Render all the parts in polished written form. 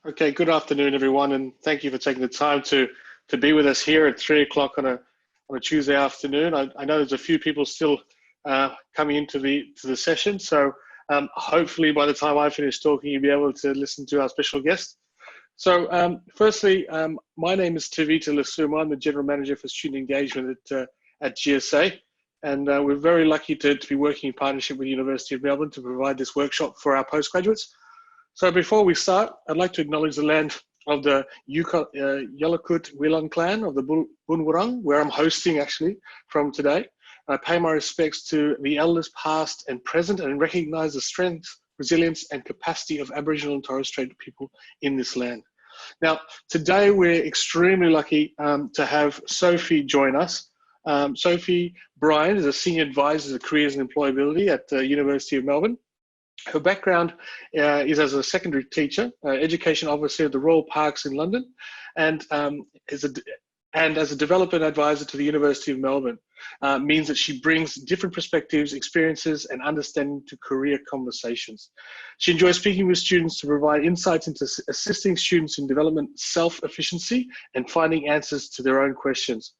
Okay, good afternoon, everyone, and thank you for taking the time to be with us here at 3 o'clock on a Tuesday afternoon. I know there's a few people still coming into the session, so hopefully by the time I finish talking, you'll be able to listen to our special guest. So, firstly, my name is Tavita Lasuma. I'm the General Manager for Student Engagement at GSA, and we're very lucky to be working in partnership with the University of Melbourne to provide this workshop for our postgraduates. So before we start, I'd like to acknowledge the land of the Yalukut Willang clan of the Bunwurrung, where I'm hosting actually from today. I pay my respects to the elders past and present and recognise the strength, resilience and capacity of Aboriginal and Torres Strait people in this land. Now, today we're extremely lucky to have Sophie join us. Sophie Bryant is a Senior Advisor to Careers and Employability at the University of Melbourne. Her background is as a secondary teacher, education officer at the Royal Parks in London, and as a development advisor to the University of Melbourne. Means that she brings different perspectives, experiences, and understanding to career conversations. She enjoys speaking with students to provide insights into assisting students in development, self-efficiency, and finding answers to their own questions.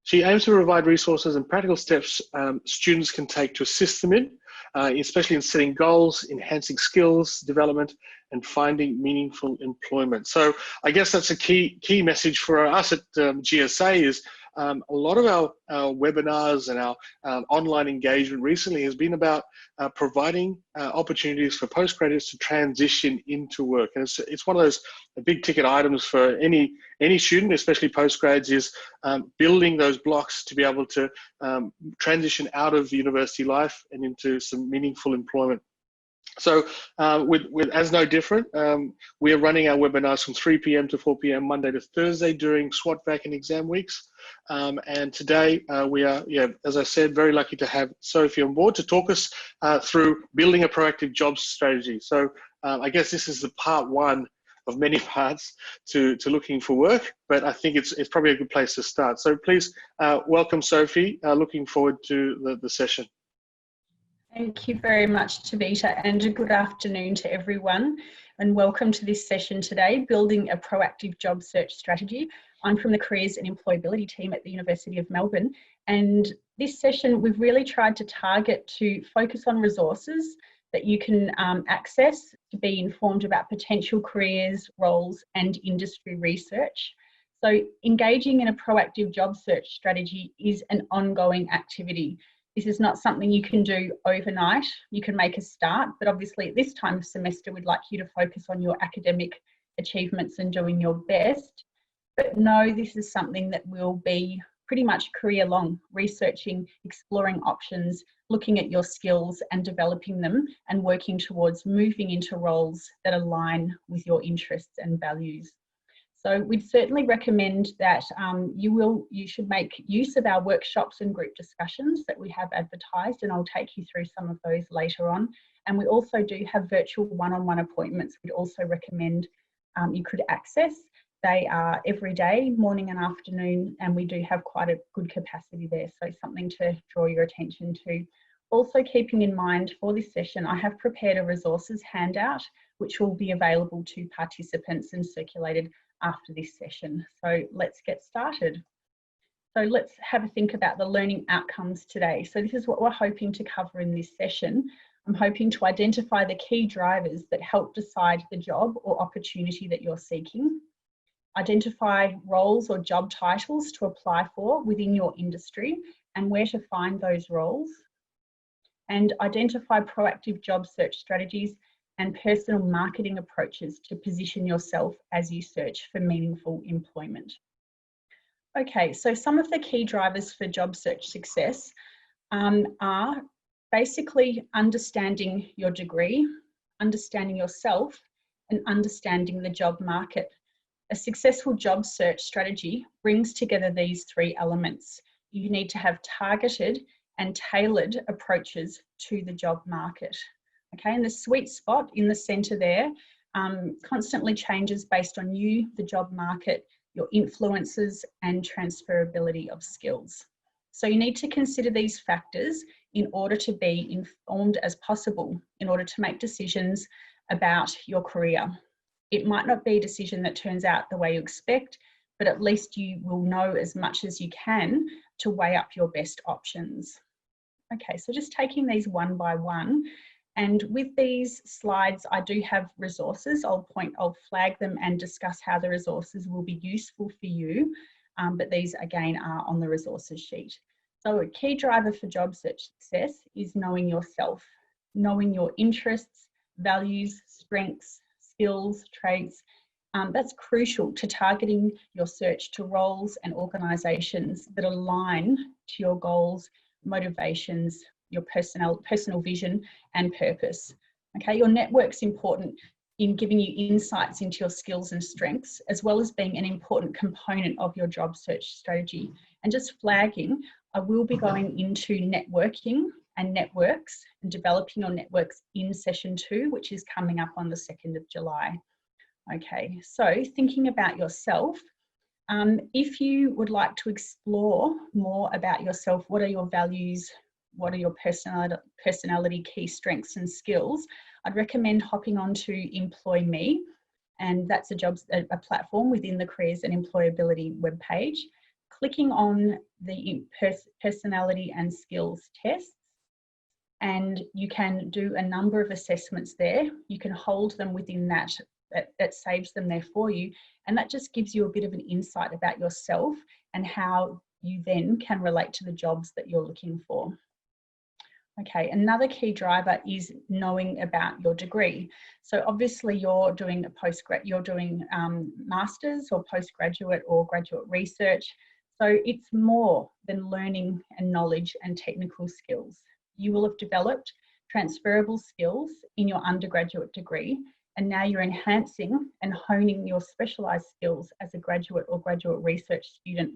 She aims to provide resources and practical steps students can take to assist them in, especially in setting goals, enhancing skills development, and finding meaningful employment. So I guess that's a key message for us at GSA is a lot of our webinars and our online engagement recently has been about providing opportunities for postgraduates to transition into work. And it's one of those big ticket items for any student, especially postgrads, is building those blocks to be able to transition out of university life and into some meaningful employment. So with as no different, we are running our webinars from 3 p.m. to 4 p.m. Monday to Thursday during SWAT vac and exam weeks. And today we are, as I said, very lucky to have Sophie on board to talk us through building a proactive jobs strategy. So I guess this is the part one of many parts to looking for work, but I think it's probably a good place to start. So please welcome Sophie. Looking forward to the session. Thank you very much, Tavita, and a good afternoon to everyone, and welcome to this session today, Building a Proactive Job Search Strategy. I'm from the Careers and Employability team at the University of Melbourne, and this session we've really tried to target to focus on resources that you can access to be informed about potential careers, roles and industry research. So engaging in a proactive job search strategy is an ongoing activity. This is not something you can do overnight. You can make a start, but obviously at this time of semester, we'd like you to focus on your academic achievements and doing your best. But no, this is something that will be pretty much career long, researching, exploring options, looking at your skills and developing them and working towards moving into roles that align with your interests and values. So we'd certainly recommend that you should make use of our workshops and group discussions that we have advertised, and I'll take you through some of those later on. And we also do have virtual one-on-one appointments we'd also recommend you could access. They are every day, morning and afternoon, and we do have quite a good capacity there, so something to draw your attention to. Also keeping in mind for this session, I have prepared a resources handout which will be available to participants and circulated after this session. So let's get started. So let's have a think about the learning outcomes today. So this is what we're hoping to cover in this session. I'm hoping to identify the key drivers that help decide the job or opportunity that you're seeking, identify roles or job titles to apply for within your industry and where to find those roles, and identify proactive job search strategies and personal marketing approaches to position yourself as you search for meaningful employment. Okay, so some of the key drivers for job search success are basically understanding your degree, understanding yourself, and understanding the job market. A successful job search strategy brings together these three elements. You need to have targeted and tailored approaches to the job market. Okay, and the sweet spot in the centre there constantly changes based on you, the job market, your influences and transferability of skills. So you need to consider these factors in order to be informed as possible, in order to make decisions about your career. It might not be a decision that turns out the way you expect, but at least you will know as much as you can to weigh up your best options. Okay, so just taking these one by one, and with these slides, I do have resources. I'll flag them and discuss how the resources will be useful for you, but these again are on the resources sheet. So a key driver for job search success is knowing yourself, knowing your interests, values, strengths, skills, traits. That's crucial to targeting your search to roles and organisations that align to your goals, motivations, your personal vision and purpose. Okay, your network's important in giving you insights into your skills and strengths, as well as being an important component of your job search strategy. And just flagging, I will be going into networking and networks and developing your networks in session 2, which is coming up on the 2nd of July. Okay, so thinking about yourself, if you would like to explore more about yourself, what are your values, what are your personality key strengths and skills, I'd recommend hopping onto EmployMe, and that's a platform within the Careers and Employability webpage. Clicking on the personality and skills tests, and you can do a number of assessments there. You can hold them within that saves them there for you, and that just gives you a bit of an insight about yourself and how you then can relate to the jobs that you're looking for. Okay, another key driver is knowing about your degree. So obviously you're doing masters or postgraduate or graduate research. So it's more than learning and knowledge and technical skills. You will have developed transferable skills in your undergraduate degree, and now you're enhancing and honing your specialised skills as a graduate or graduate research student.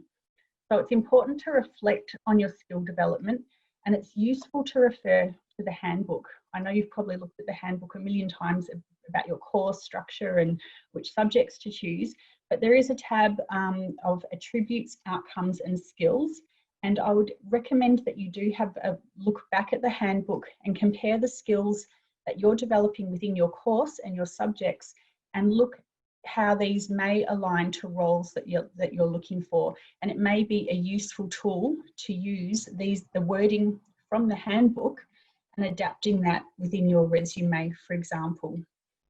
So it's important to reflect on your skill development, and it's useful to refer to the handbook. I know you've probably looked at the handbook a million times about your course structure and which subjects to choose, but there is a tab of attributes, outcomes and skills. And I would recommend that you do have a look back at the handbook and compare the skills that you're developing within your course and your subjects, and look how these may align to roles that you're looking for. And it may be a useful tool to use the wording from the handbook and adapting that within your resume, for example.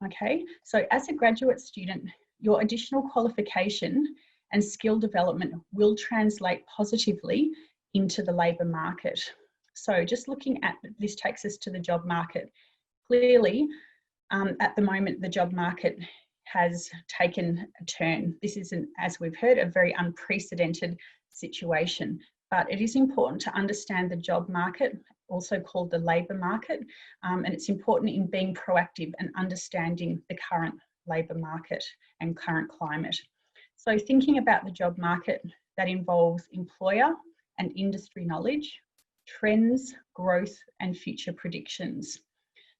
Okay, so as a graduate student, your additional qualification and skill development will translate positively into the labour market. So just looking at this takes us to the job market. Clearly, at the moment, the job market has taken a turn. This isn't, as we've heard, a very unprecedented situation, but it is important to understand the job market, also called the labour market, and it's important in being proactive and understanding the current labour market and current climate. So thinking about the job market, that involves employer and industry knowledge, trends, growth and future predictions.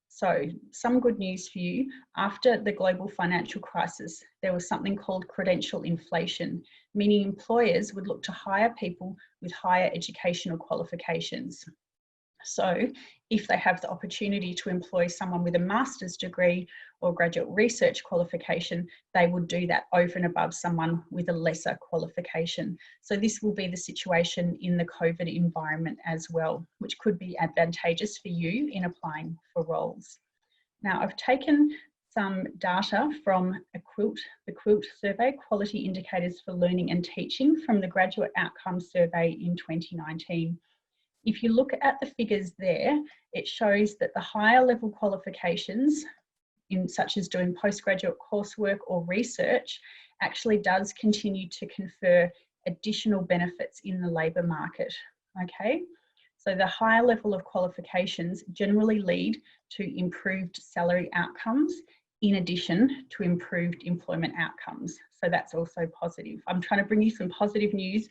So some good news for you. After the global financial crisis, there was something called credential inflation, meaning employers would look to hire people with higher educational qualifications. So if they have the opportunity to employ someone with a master's degree or graduate research qualification, they would do that over and above someone with a lesser qualification. So this will be the situation in the COVID environment as well, which could be advantageous for you in applying for roles. Now, I've taken some data from the Quilt survey, Quality Indicators for Learning and Teaching, from the Graduate Outcomes Survey in 2019. If you look at the figures there, it shows that the higher level qualifications, such as doing postgraduate coursework or research, actually does continue to confer additional benefits in the labour market. Okay, so the higher level of qualifications generally lead to improved salary outcomes in addition to improved employment outcomes. So that's also positive. I'm trying to bring you some positive news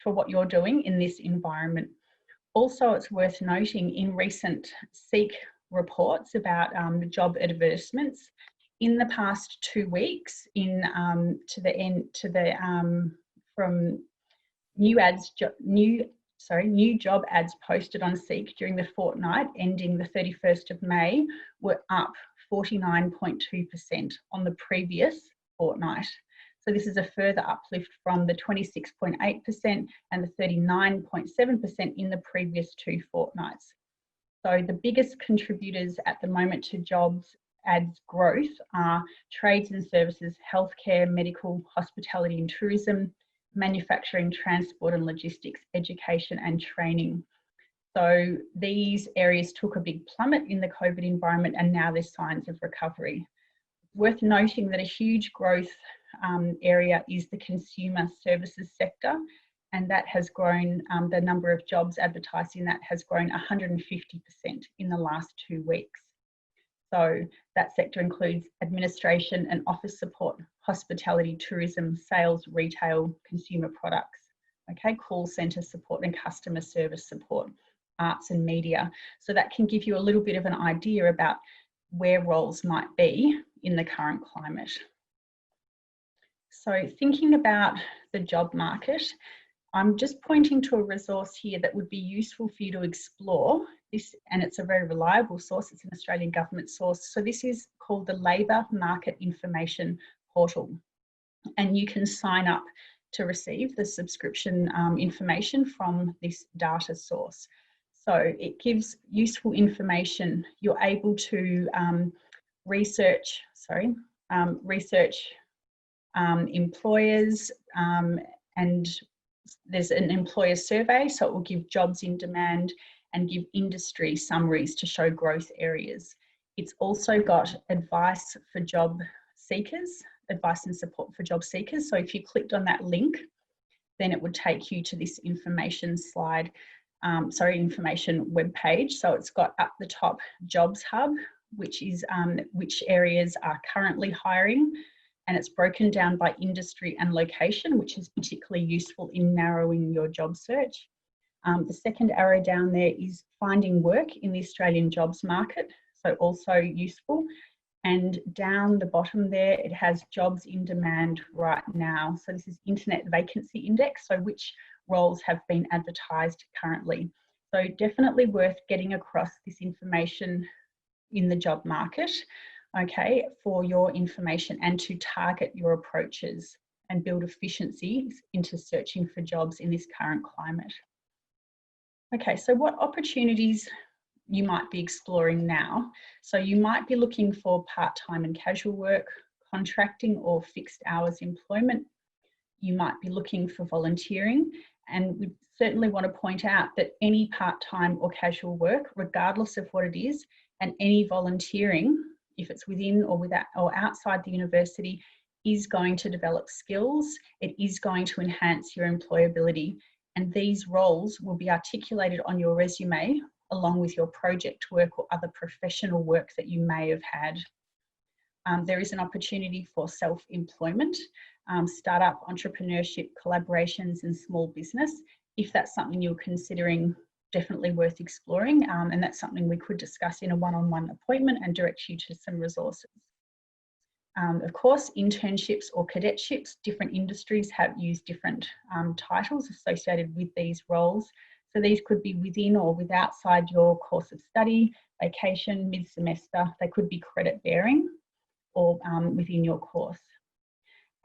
for what you're doing in this environment. Also, it's worth noting in recent SEEK reports about job advertisements, in the past 2 weeks, from new job ads posted on SEEK during the fortnight ending the 31st of May were up 49.2% on the previous fortnight. So this is a further uplift from the 26.8% and the 39.7% in the previous 2 fortnights. So the biggest contributors at the moment to jobs ads growth are trades and services, healthcare, medical, hospitality and tourism, manufacturing, transport and logistics, education and training. So these areas took a big plummet in the COVID environment, and now there's signs of recovery. Worth noting that a huge growth area is the consumer services sector, and that has grown, the number of jobs advertised in that has grown 150% in the last 2 weeks. So that sector includes administration and office support, hospitality, tourism, sales, retail, consumer products, okay, call centre support and customer service support, arts and media. So that can give you a little bit of an idea about where roles might be in the current climate. So thinking about the job market, I'm just pointing to a resource here that would be useful for you to explore this, and it's a very reliable source. It's an Australian government source. So this is called the Labour Market Information Portal, and you can sign up to receive the subscription information from this data source. So it gives useful information. You're able to research employers, and there's an employer survey, so it will give jobs in demand and give industry summaries to show growth areas. It's also got advice for job seekers, advice and support for job seekers. So if you clicked on that link, then it would take you to this information slide, information web page. So it's got up the top Jobs Hub, which is which areas are currently hiring, and it's broken down by industry and location, which is particularly useful in narrowing your job search. The second arrow down there is finding work in the Australian jobs market, so also useful. And down the bottom there, it has jobs in demand right now. So this is Internet Vacancy Index, so which roles have been advertised currently. So definitely worth getting across this information in the job market, okay, for your information and to target your approaches and build efficiencies into searching for jobs in this current climate. Okay, so what opportunities you might be exploring now? So you might be looking for part-time and casual work, contracting or fixed hours employment. You might be looking for volunteering, and we certainly want to point out that any part-time or casual work, regardless of what it is, and any volunteering, if it's within or without or outside the university, is going to develop skills. It is going to enhance your employability, and these roles will be articulated on your resume along with your project work or other professional work that you may have had. There is an opportunity for self-employment, startup, entrepreneurship, collaborations and small business. If that's something you're considering, definitely worth exploring, and that's something we could discuss in a one-on-one appointment and direct you to some resources. Of course, internships or cadetships, different industries have used different titles associated with these roles. So these could be within or with outside your course of study, vacation, mid-semester. They could be credit bearing or within your course.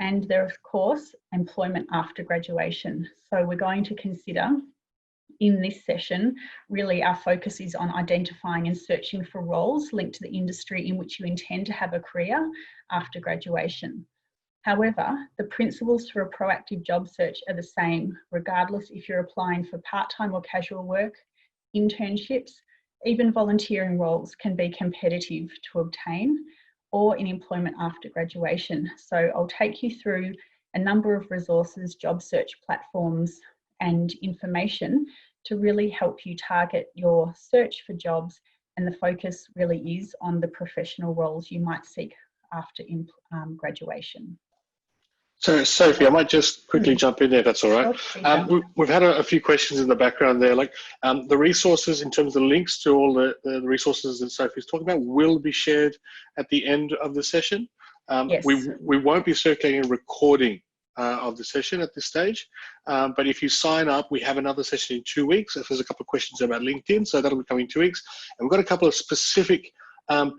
And there, of course, employment after graduation. So we're going to consider in this session, really our focus is on identifying and searching for roles linked to the industry in which you intend to have a career after graduation. However, the principles for a proactive job search are the same, regardless if you're applying for part-time or casual work, internships, even volunteering roles can be competitive to obtain, or in employment after graduation. So I'll take you through a number of resources, job search platforms, and information to really help you target your search for jobs, and the focus really is on the professional roles you might seek after graduation. So Sophie, I might just quickly jump in there, if that's all right. We've had a few questions in the background there, like the resources in terms of links to all the resources that Sophie's talking about will be shared at the end of the session. Yes. We won't be circulating a recording of the session at this stage, but if you sign up, we have another session in 2 weeks. If there's a couple of questions about LinkedIn, so that'll be coming in 2 weeks. And we've got a couple of specific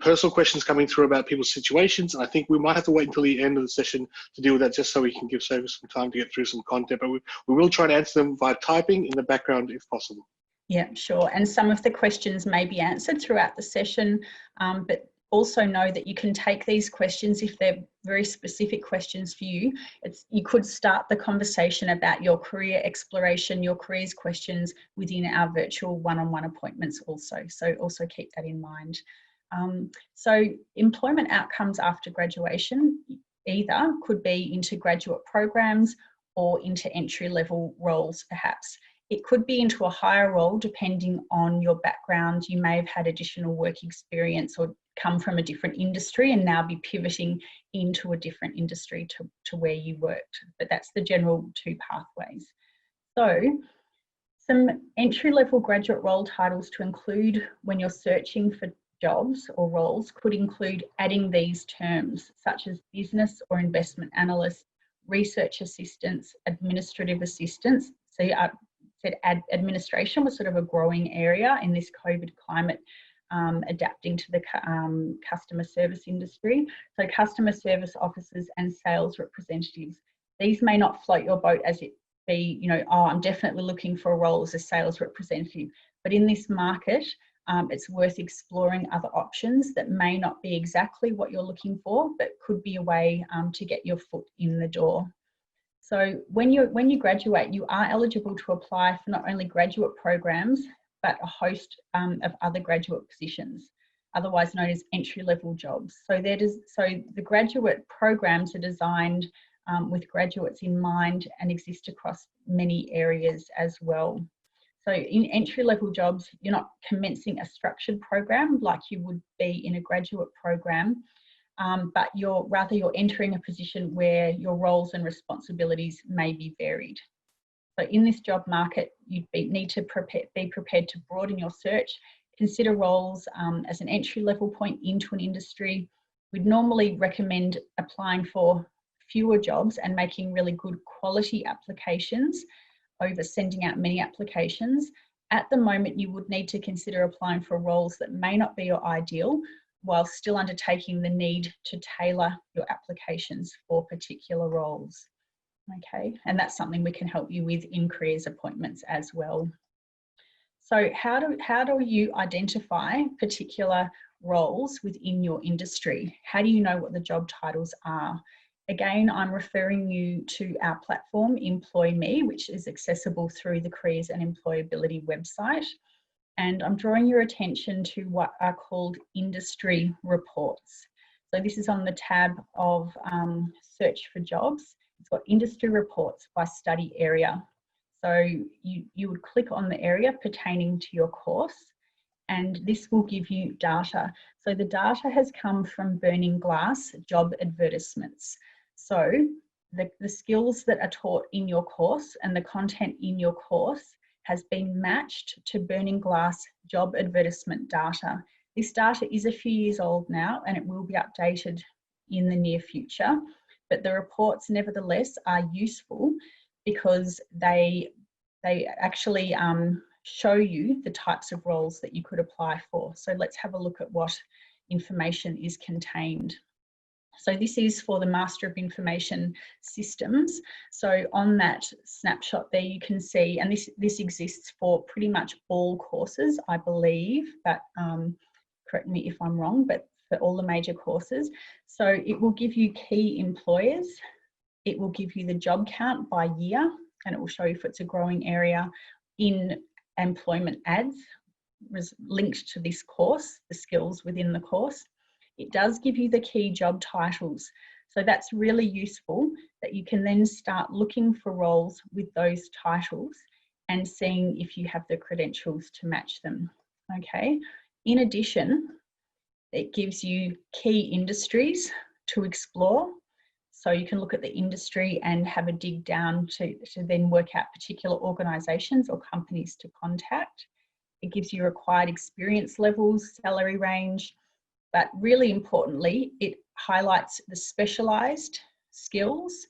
personal questions coming through about people's situations. I think we might have to wait until the end of the session to deal with that, just so we can give Sophie some time to get through some content, but we will try to answer them via typing in the background if possible. Yeah, sure. And some of the questions may be answered throughout the session, but also know that you can take these questions if they're very specific questions for you. You could start the conversation about your career exploration, your careers questions within our virtual one-on-one appointments also. So also keep that in mind. So employment outcomes after graduation either could be into graduate programs or into entry-level roles perhaps. It could be into a higher role depending on your background. You may have had additional work experience or come from a different industry and now be pivoting into a different industry to where you worked. But that's the general two pathways. So some entry-level graduate role titles to include when you're searching for jobs or roles could include adding these terms such as business or investment analyst, research assistants, administrative assistants. So administration was sort of a growing area in this COVID climate, adapting to the customer service industry. So customer service officers and sales representatives. These may not float your boat as it be, you know, oh, I'm definitely looking for a role as a sales representative. But in this market, it's worth exploring other options that may not be exactly what you're looking for, but could be a way to get your foot in the door. So when you graduate, you are eligible to apply for not only graduate programs, but a host of other graduate positions, otherwise known as entry-level jobs. So the graduate programs are designed with graduates in mind and exist across many areas as well. So in entry-level jobs, you're not commencing a structured program like you would be in a graduate program, but you're entering a position where your roles and responsibilities may be varied. So in this job market, you need to be prepared to broaden your search, consider roles as an entry-level point into an industry. We'd normally recommend applying for fewer jobs and making really good quality applications over sending out many applications. At the moment, you would need to consider applying for roles that may not be your ideal, while still undertaking the need to tailor your applications for particular roles. Okay, and that's something we can help you with in careers appointments as well. So how do you identify particular roles within your industry? How do you know what the job titles are? Again, I'm referring you to our platform, EmployMe, which is accessible through the Careers and Employability website. And I'm drawing your attention to what are called industry reports. So this is on the tab of search for jobs. It's got industry reports by study area. So you would click on the area pertaining to your course, and this will give you data. So the data has come from Burning Glass job advertisements. So the skills that are taught in your course and the content in your course has been matched to Burning Glass job advertisement data. This data is a few years old now and it will be updated in the near future, but the reports nevertheless are useful because they actually show you the types of roles that you could apply for. So let's have a look at what information is contained. So this is for the Master of Information Systems. So on that snapshot there you can see, and this exists for pretty much all courses, I believe, but correct me if I'm wrong, but for all the major courses. So it will give you key employers, it will give you the job count by year, and it will show you if it's a growing area in employment ads linked to this course, the skills within the course. It does give you the key job titles. So that's really useful that you can then start looking for roles with those titles and seeing if you have the credentials to match them. Okay. In addition, it gives you key industries to explore. So you can look at the industry and have a dig down to then work out particular organisations or companies to contact. It gives you required experience levels, salary range, but really importantly, it highlights the specialised skills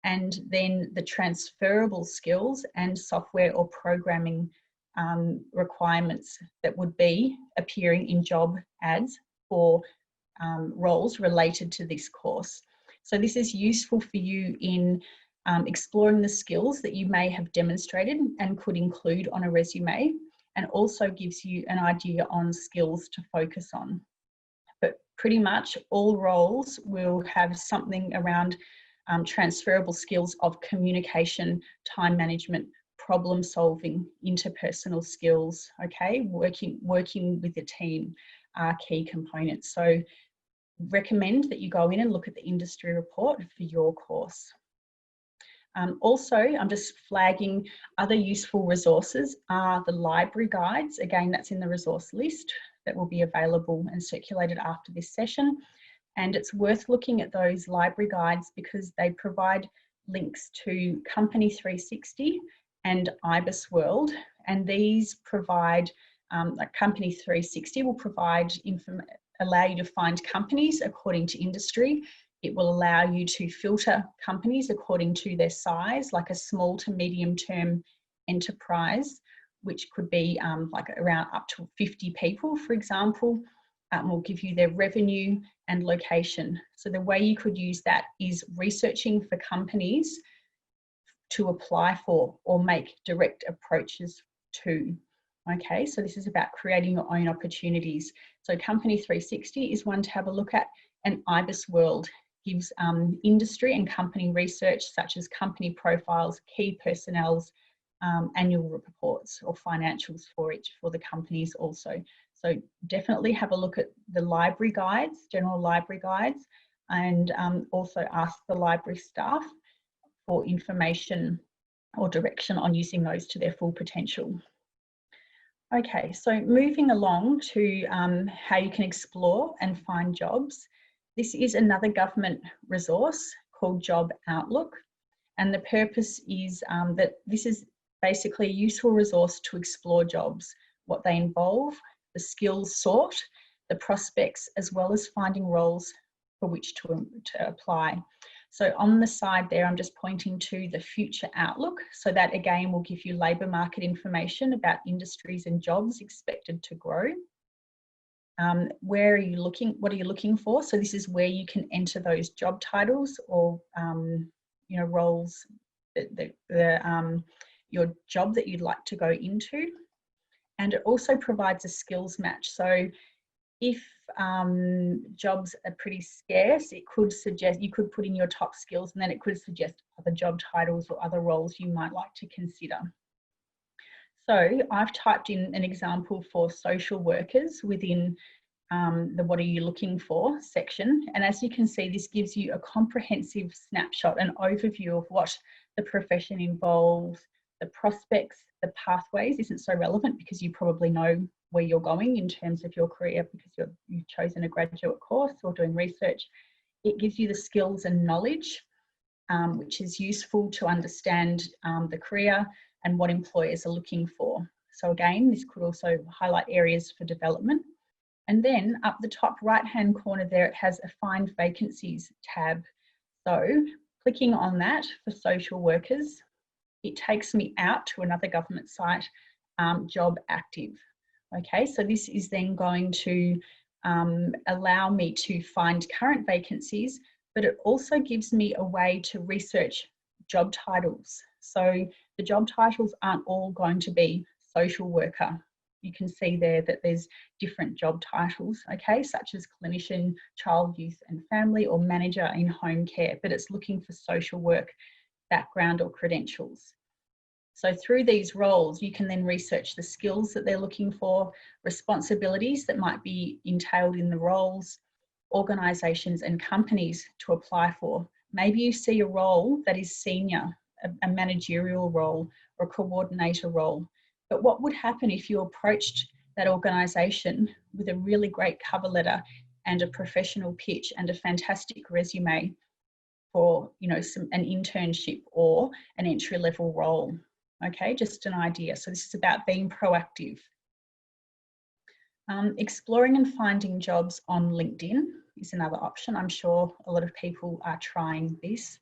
and then the transferable skills and software or programming requirements that would be appearing in job ads for roles related to this course. So this is useful for you in exploring the skills that you may have demonstrated and could include on a resume, and also gives you an idea on skills to focus on. But pretty much all roles will have something around transferable skills of communication, time management, problem solving, interpersonal skills, okay? Working with a team are key components. So recommend that you go in and look at the industry report for your course. Also, I'm just flagging other useful resources are the library guides. Again, that's in the resource list that will be available and circulated after this session. And it's worth looking at those library guides because they provide links to Company 360 and IBIS World. And these provide, like Company 360 will provide allow you to find companies according to industry. It will allow you to filter companies according to their size, like a small to medium term enterprise, which could be like around up to 50 people, for example. Will give you their revenue and location. So the way you could use that is researching for companies to apply for or make direct approaches to. Okay, so this is about creating your own opportunities. So Company 360 is one to have a look at, and IBIS World gives industry and company research such as company profiles, key personnel's annual reports or financials for the companies also. So definitely have a look at the library guides, general library guides, and also ask the library staff for information or direction on using those to their full potential. Okay, so moving along to how you can explore and find jobs. This is another government resource called Job Outlook, and the purpose is that this is basically a useful resource to explore jobs, what they involve, the skills sought, the prospects, as well as finding roles for which to apply. So on the side there, I'm just pointing to the Future Outlook. So that again will give you labour market information about industries and jobs expected to grow. Where are you looking? What are you looking for? So this is where you can enter those job titles or you know, roles, your job that you'd like to go into. And it also provides a skills match. So if jobs are pretty scarce, it could suggest, you could put in your top skills and then it could suggest other job titles or other roles you might like to consider. So I've typed in an example for social workers within the what are you looking for section. And as you can see, this gives you a comprehensive snapshot, an overview of what the profession involves, the prospects, the pathways isn't so relevant because you probably know where you're going in terms of your career because you've chosen a graduate course or doing research. It gives you the skills and knowledge, which is useful to understand the career and what employers are looking for. So again, this could also highlight areas for development. And then up the top right-hand corner there, it has a Find Vacancies tab. So clicking on that for social workers, it takes me out to another government site, Job Active. Okay, so this is then going to allow me to find current vacancies, but it also gives me a way to research job titles. So the job titles aren't all going to be social worker. You can see there that there's different job titles, okay, such as clinician, child, youth and family, or manager in home care, but it's looking for social work background or credentials. So through these roles, you can then research the skills that they're looking for, responsibilities that might be entailed in the roles, organisations and companies to apply for. Maybe you see a role that is senior, a managerial role or a coordinator role. But what would happen if you approached that organisation with a really great cover letter and a professional pitch and a fantastic resume for, you know, an internship or an entry-level role? Okay, just an idea. So this is about being proactive. Exploring and finding jobs on LinkedIn is another option. I'm sure a lot of people are trying this.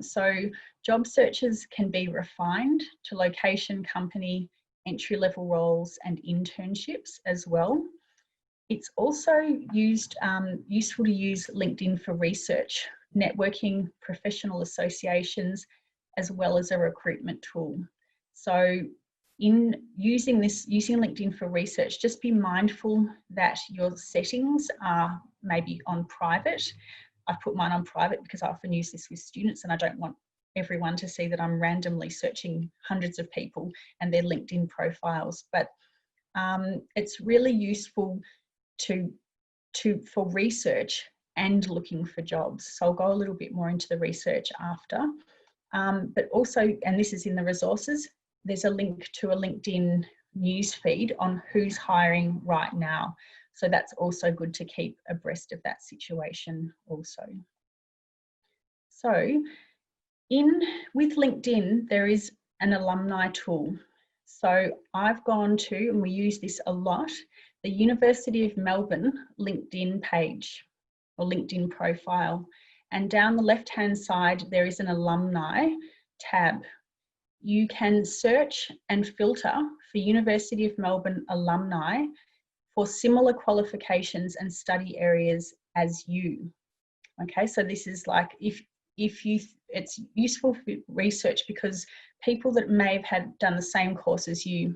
So job searches can be refined to location, company, entry-level roles and internships as well. It's also useful to use LinkedIn for research, networking, professional associations, as well as a recruitment tool. So in using LinkedIn for research, just be mindful that your settings are maybe on private. I've put mine on private because I often use this with students and I don't want everyone to see that I'm randomly searching hundreds of people and their LinkedIn profiles. But it's really useful for research and looking for jobs. So I'll go a little bit more into the research after. But also, and this is in the resources, there's a link to a LinkedIn newsfeed on who's hiring right now. So that's also good to keep abreast of that situation also. So with LinkedIn, there is an alumni tool. So I've gone to, and we use this a lot, the University of Melbourne LinkedIn page or LinkedIn profile. And down the left-hand side, there is an alumni tab. You can search and filter for University of Melbourne alumni for similar qualifications and study areas as you. Okay, so this is like it's useful for research because people that may have done the same course as you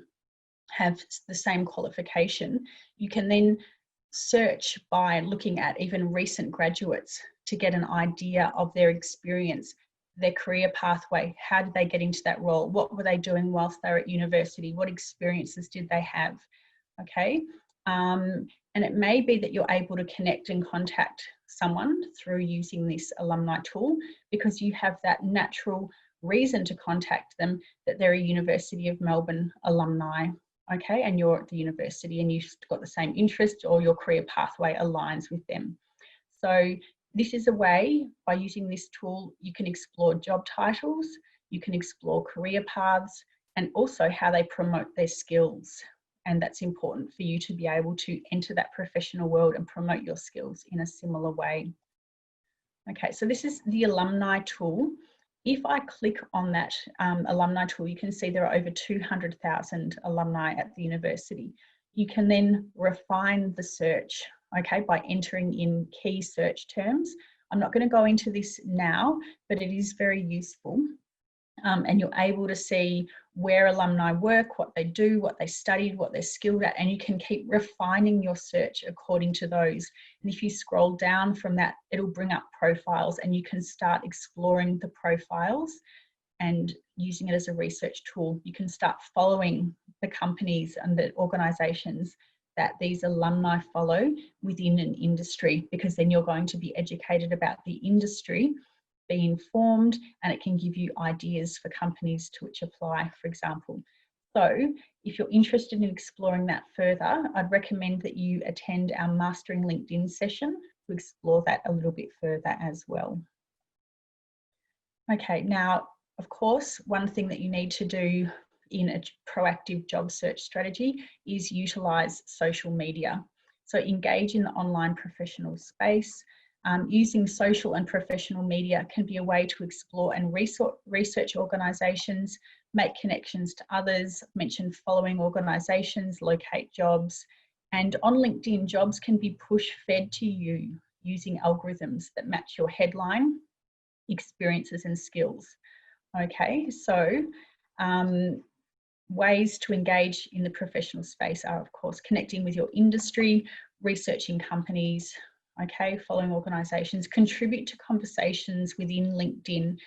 have the same qualification. You can then search by looking at even recent graduates to get an idea of their experience, their career pathway, how did they get into that role, what were they doing whilst they were at university, what experiences did they have, okay? And it may be that you're able to connect and contact someone through using this alumni tool because you have that natural reason to contact them that they're a University of Melbourne alumni, okay, and you're at the university and you've got the same interest or your career pathway aligns with them. So this is a way, by using this tool, you can explore job titles, you can explore career paths, and also how they promote their skills. And that's important for you to be able to enter that professional world and promote your skills in a similar way. Okay, so this is the alumni tool. If I click on that alumni tool, you can see there are over 200,000 alumni at the university. You can then refine the search, okay, by entering in key search terms. I'm not going to go into this now, but it is very useful. And you're able to see where alumni work, what they do, what they studied, what they're skilled at, and you can keep refining your search according to those. And if you scroll down from that, it'll bring up profiles and you can start exploring the profiles and using it as a research tool. You can start following the companies and the organisations that these alumni follow within an industry, because then you're going to be educated about the industry, be informed, and it can give you ideas for companies to which apply, for example. So if you're interested in exploring that further, I'd recommend that you attend our Mastering LinkedIn session to explore that a little bit further as well. Okay, now, of course, one thing that you need to do in a proactive job search strategy is utilise social media. So engage in the online professional space. Using social and professional media can be a way to explore and research organisations, make connections to others, mention following organisations, locate jobs, and on LinkedIn, jobs can be push-fed to you using algorithms that match your headline, experiences and skills. Okay, so ways to engage in the professional space are, of course, connecting with your industry, researching companies, okay, following organisations, contribute to conversations within LinkedIn,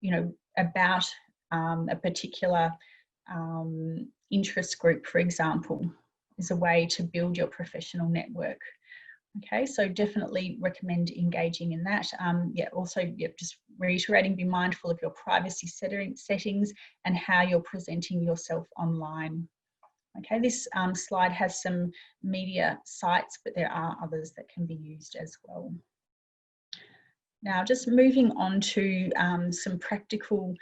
you know, about a particular interest group, for example, is a way to build your professional network. Okay, so definitely recommend engaging in that. Just reiterating, be mindful of your privacy settings and how you're presenting yourself online. Okay, this slide has some media sites, but there are others that can be used as well. Now, just moving on to some practical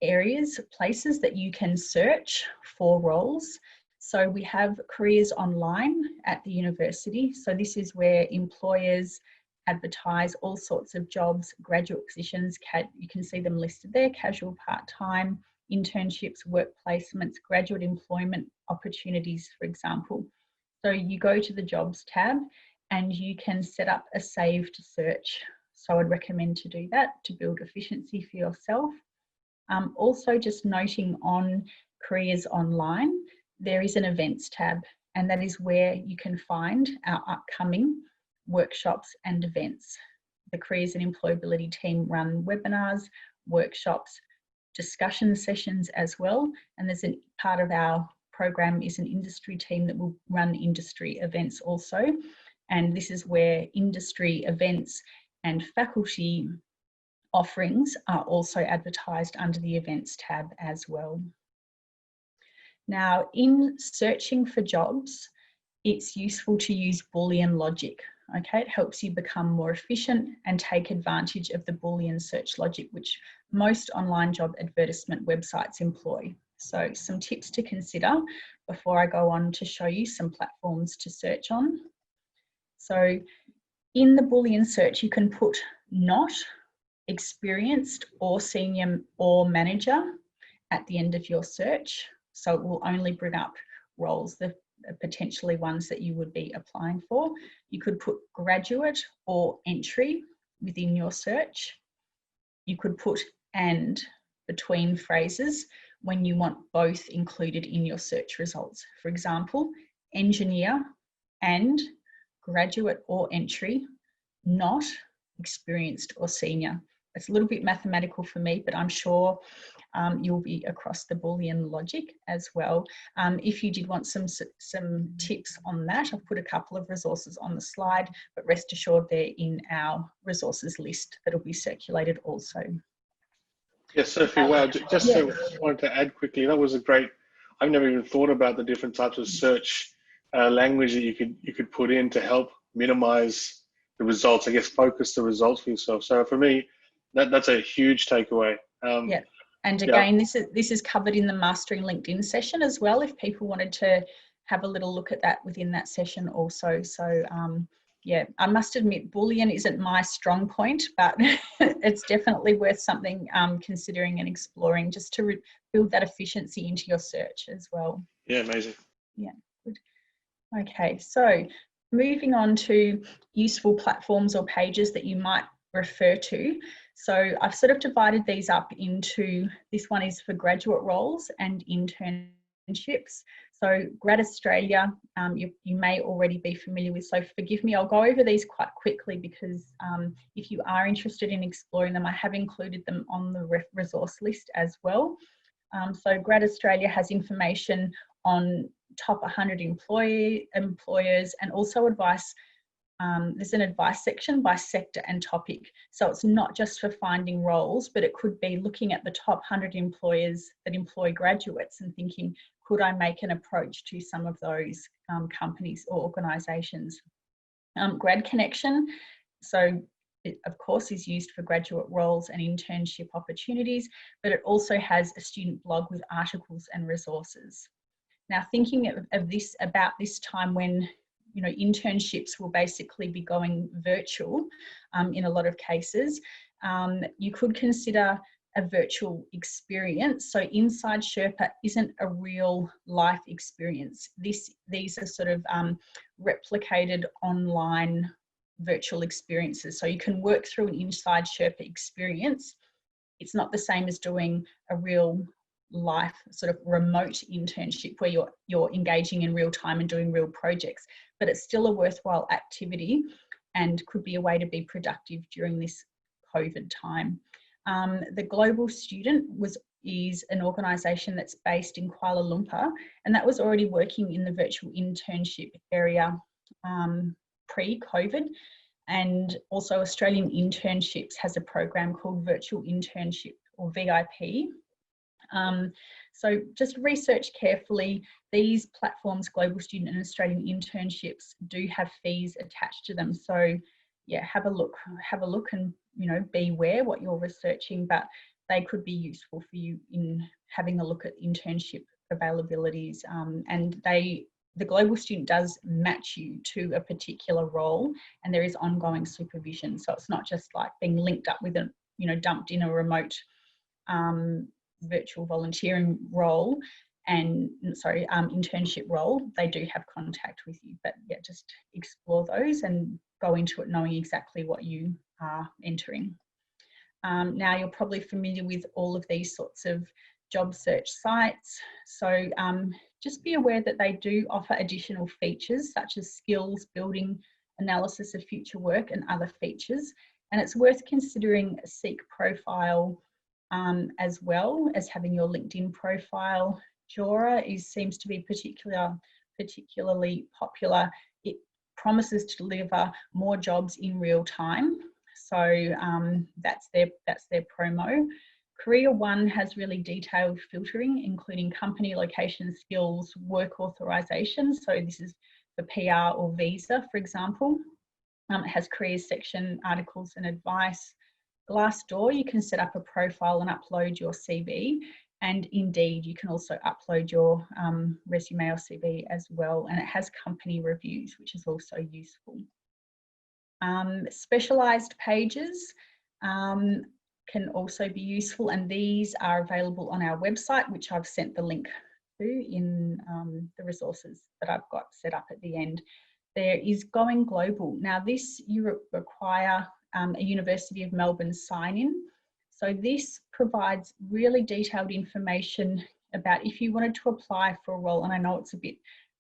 areas, places that you can search for roles. So we have Careers Online at the university. So this is where employers advertise all sorts of jobs, graduate positions. You can see them listed there: casual, part-time, internships, work placements, graduate employment opportunities, for example. So you go to the jobs tab and you can set up a saved search. So I'd recommend to do that to build efficiency for yourself. Also just noting on Careers Online, there is an events tab, and that is where you can find our upcoming workshops and events. The Careers and Employability team run webinars, workshops, discussion sessions as well. And there's a part of our program is an industry team that will run industry events also. And this is where industry events and faculty offerings are also advertised under the events tab as well. Now, in searching for jobs, it's useful to use Boolean logic. Okay, it helps you become more efficient and take advantage of the Boolean search logic, which most online job advertisement websites employ. So some tips to consider before I go on to show you some platforms to search on. So in the Boolean search, you can put not, experienced, or senior, or manager at the end of your search. So it will only bring up roles that are potentially ones that you would be applying for. You could put graduate or entry within your search. You could put and between phrases when you want both included in your search results. For example, engineer and graduate or entry, not experienced or senior. It's a little bit mathematical for me, but I'm sure you'll be across the Boolean logic as well. If you did want some tips on that, I've put a couple of resources on the slide, but rest assured they're in our resources list that'll be circulated also. Yes, Sophie, wow, just wanted to add quickly, that was a great, I've never even thought about the different types of search language that you could put in to help minimize the results, I guess focus the results for yourself. So for me, that's a huge takeaway. Yeah, and again, this is covered in the Mastering LinkedIn session as well, if people wanted to have a little look at that within that session also. So yeah, I must admit Boolean isn't my strong point, but it's definitely worth something considering and exploring just to build that efficiency into your search as well. Yeah, amazing. Yeah, good. Okay, so moving on to useful platforms or pages that you might refer to. So I've sort of divided these up into, this one is for graduate roles and internships. So GradAustralia, you may already be familiar with, so forgive me, I'll go over these quite quickly because if you are interested in exploring them, I have included them on the resource list as well. So GradAustralia has information on top 100 employers and also advice. There's an advice section by sector and topic. So it's not just for finding roles, but it could be looking at the top 100 employers that employ graduates and thinking, could I make an approach to some of those companies or organisations? GradConnect, so it of course is used for graduate roles and internship opportunities, but it also has a student blog with articles and resources. Now, thinking of this about this time when internships will basically be going virtual in a lot of cases, you could consider a virtual experience. So Inside Sherpa isn't a real life experience. These are sort of replicated online virtual experiences. So you can work through an Inside Sherpa experience. It's not the same as doing a real life sort of remote internship where you're engaging in real time and doing real projects, but it's still a worthwhile activity and could be a way to be productive during this COVID time. The Global Student is an organisation that's based in Kuala Lumpur, and that was already working in the virtual internship area pre-COVID. And also Australian Internships has a program called Virtual Internship or VIP. So just research carefully. These platforms, Global Student and Australian Internships, do have fees attached to them. So yeah, have a look and be aware what you're researching, but they could be useful for you in having a look at internship availabilities. And the Global Student does match you to a particular role, and there is ongoing supervision. So it's not just like being linked up with dumped in a remote virtual volunteering role internship role, they do have contact with you. But yeah, just explore those and go into it knowing exactly what you are entering. Now you're probably familiar with all of these sorts of job search sites. So just be aware that they do offer additional features such as skills building, analysis of future work and other features. And it's worth considering a Seek profile as well as having your LinkedIn profile. Jora seems to be particularly popular. It promises to deliver more jobs in real time. So that's their promo. Career One has really detailed filtering, including company, location, skills, work authorization. So this is for PR or visa, for example. It has careers section, articles and advice. Glassdoor, you can set up a profile and upload your CV. And Indeed, you can also upload your resume or CV as well. And it has company reviews, which is also useful. Specialised pages can also be useful, and these are available on our website, which I've sent the link to in the resources that I've got set up at the end. There is Going Global. Now this you require a University of Melbourne sign-in. So this provides really detailed information about if you wanted to apply for a role, and I know it's a bit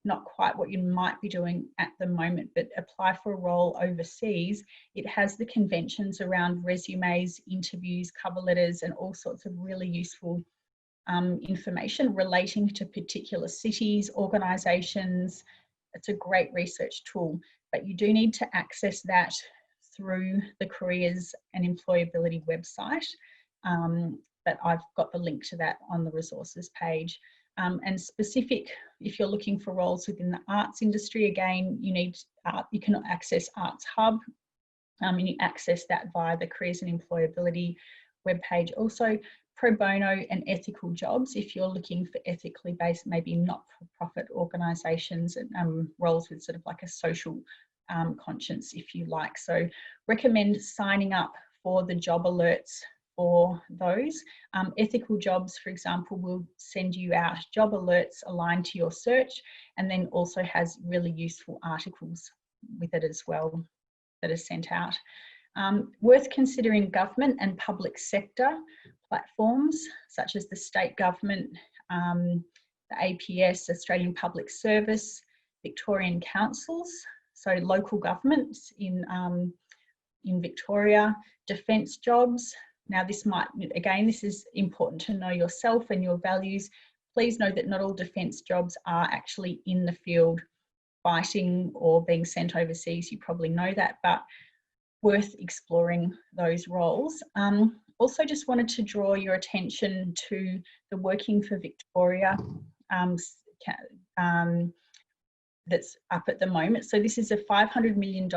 not quite what you might be doing at the moment, but apply for a role overseas. It has the conventions around resumes, interviews, cover letters, and all sorts of really useful information relating to particular cities, organisations. It's a great research tool, but you do need to access that through the Careers and Employability website. But I've got the link to that on the resources page. And specific, if you're looking for roles within the arts industry, again, you can access Arts Hub, and you access that via the Careers and Employability webpage. Also, Probono and ethical jobs, if you're looking for ethically based, maybe not-for-profit organisations and roles with sort of like a social conscience, if you like. So recommend signing up for the job alerts for those. Ethical jobs, for example, will send you out job alerts aligned to your search, and then also has really useful articles with it as well that are sent out. Worth considering government and public sector platforms such as the state government, the APS, Australian Public Service, Victorian councils, so local governments in Victoria, defence jobs. Now this is important to know yourself and your values. Please know that not all defence jobs are actually in the field fighting or being sent overseas. You probably know that, but worth exploring those roles. Also just wanted to draw your attention to the Working for Victoria that's up at the moment. So this is a $500 million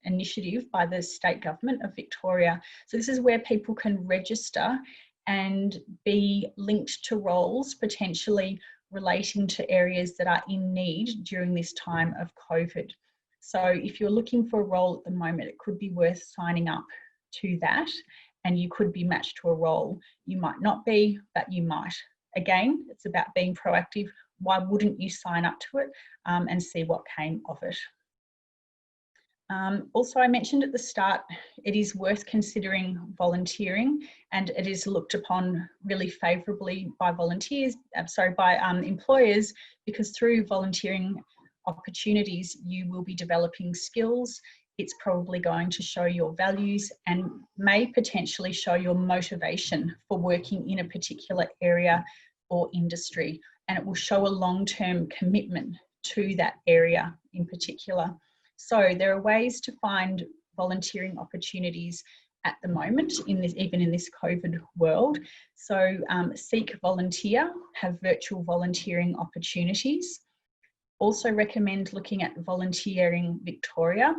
initiative by the state government of Victoria. So this is where people can register and be linked to roles potentially relating to areas that are in need during this time of COVID. So if you're looking for a role at the moment, it could be worth signing up to that, and you could be matched to a role. You might not be, but you might. Again, it's about being proactive. Why wouldn't you sign up to it and see what came of it? Also, I mentioned at the start, it is worth considering volunteering, and it is looked upon really favourably by employers, because through volunteering opportunities, you will be developing skills. It's probably going to show your values and may potentially show your motivation for working in a particular area or industry. And it will show a long-term commitment to that area in particular. So there are ways to find volunteering opportunities at the moment, even in this COVID world. So Seek Volunteer have virtual volunteering opportunities. Also recommend looking at Volunteering Victoria.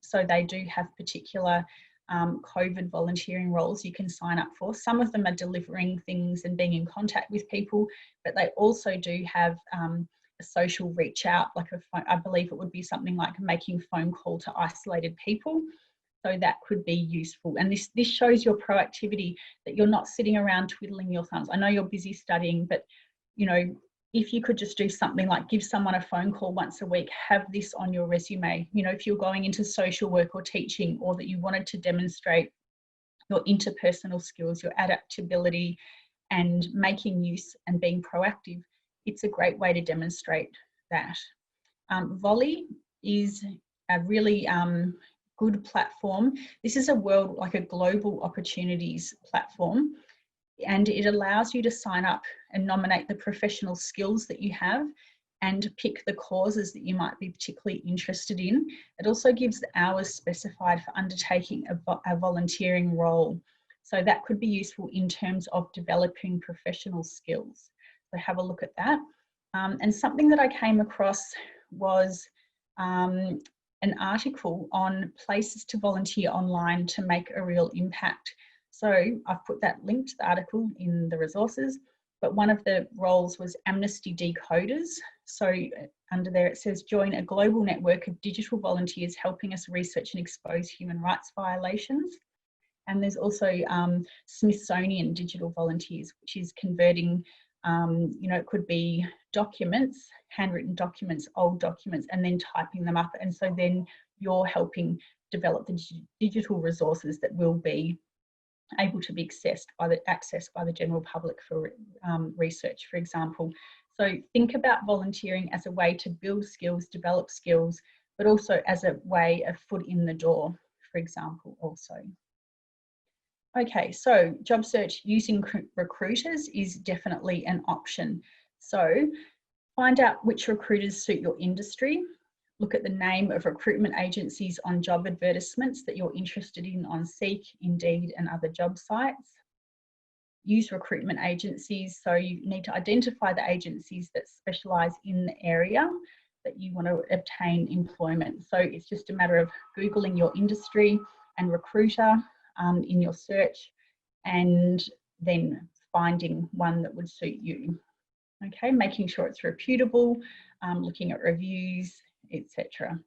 So they do have particular COVID volunteering roles you can sign up for. Some of them are delivering things and being in contact with people, but they also do have a social reach out, like I believe it would be something like making phone call to isolated people. So that could be useful. And this shows your proactivity, that you're not sitting around twiddling your thumbs. I know you're busy studying, but you know, if you could just do something like give someone a phone call once a week, have this on your resume. You know, if you're going into social work or teaching, or that you wanted to demonstrate your interpersonal skills, your adaptability, and making use and being proactive, it's a great way to demonstrate that. Volley is a really good platform. This is a world, like a global opportunities platform, and it allows you to sign up and nominate the professional skills that you have and pick the causes that you might be particularly interested in. It also gives the hours specified for undertaking a volunteering role. So that could be useful in terms of developing professional skills. So have a look at that. And something that I came across was an article on places to volunteer online to make a real impact. So I've put that link to the article in the resources, but one of the roles was Amnesty Decoders. So under there it says, join a global network of digital volunteers helping us research and expose human rights violations. And there's also Smithsonian digital volunteers, which is converting, you know, it could be documents, handwritten documents, old documents, and then typing them up. And so then you're helping develop the digital resources that will be able to be accessed by the general public for research, for example. So think about volunteering as a way to build skills, develop skills, but also as a way of foot in the door, for example, also. Okay, so job search using recruiters is definitely an option. So find out which recruiters suit your industry. Look at the name of recruitment agencies on job advertisements that you're interested in on Seek, Indeed, and other job sites. Use recruitment agencies, so you need to identify the agencies that specialise in the area that you want to obtain employment. So it's just a matter of Googling your industry and recruiter in your search, and then finding one that would suit you. Okay, making sure it's reputable, looking at reviews, etc.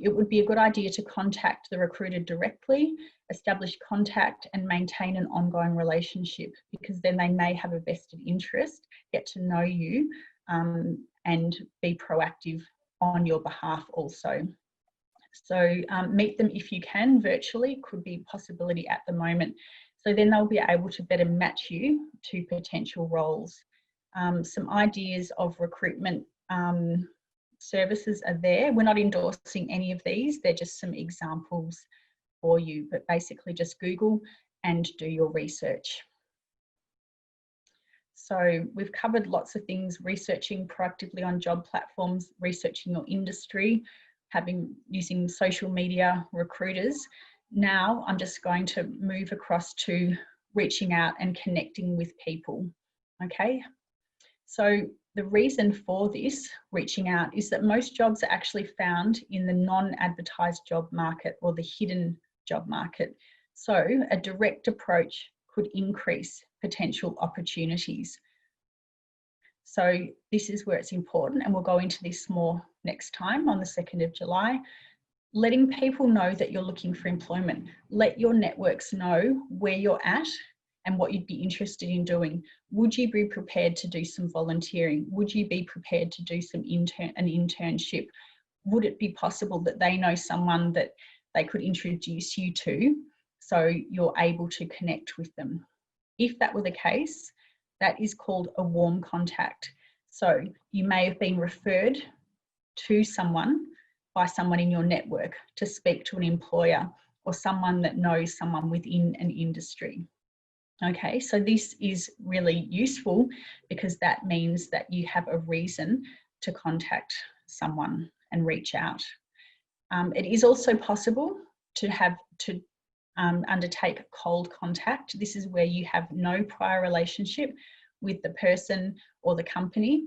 It would be a good idea to contact the recruiter directly, establish contact and maintain an ongoing relationship, because then they may have a vested interest, get to know you and be proactive on your behalf also. So meet them if you can virtually, could be a possibility at the moment. So then they'll be able to better match you to potential roles. Some ideas of recruitment services are there. We're not endorsing any of these, they're just some examples for you, but basically just Google and do your research. So we've covered lots of things: researching proactively on job platforms, researching your industry, using social media, recruiters. Now I'm just going to move across to reaching out and connecting with people. Okay, so the reason for this reaching out is that most jobs are actually found in the non-advertised job market, or the hidden job market. So a direct approach could increase potential opportunities. So this is where it's important, and we'll go into this more next time on the 2nd of July. Letting people know that you're looking for employment. Let your networks know where you're at and what you'd be interested in doing. Would you be prepared to do some volunteering? Would you be prepared to do an internship? Would it be possible that they know someone that they could introduce you to, so you're able to connect with them? If that were the case, that is called a warm contact. So you may have been referred to someone by someone in your network to speak to an employer, or someone that knows someone within an industry. Okay, so this is really useful because that means that you have a reason to contact someone and reach out. It is also possible to undertake cold contact. This is where you have no prior relationship with the person or the company,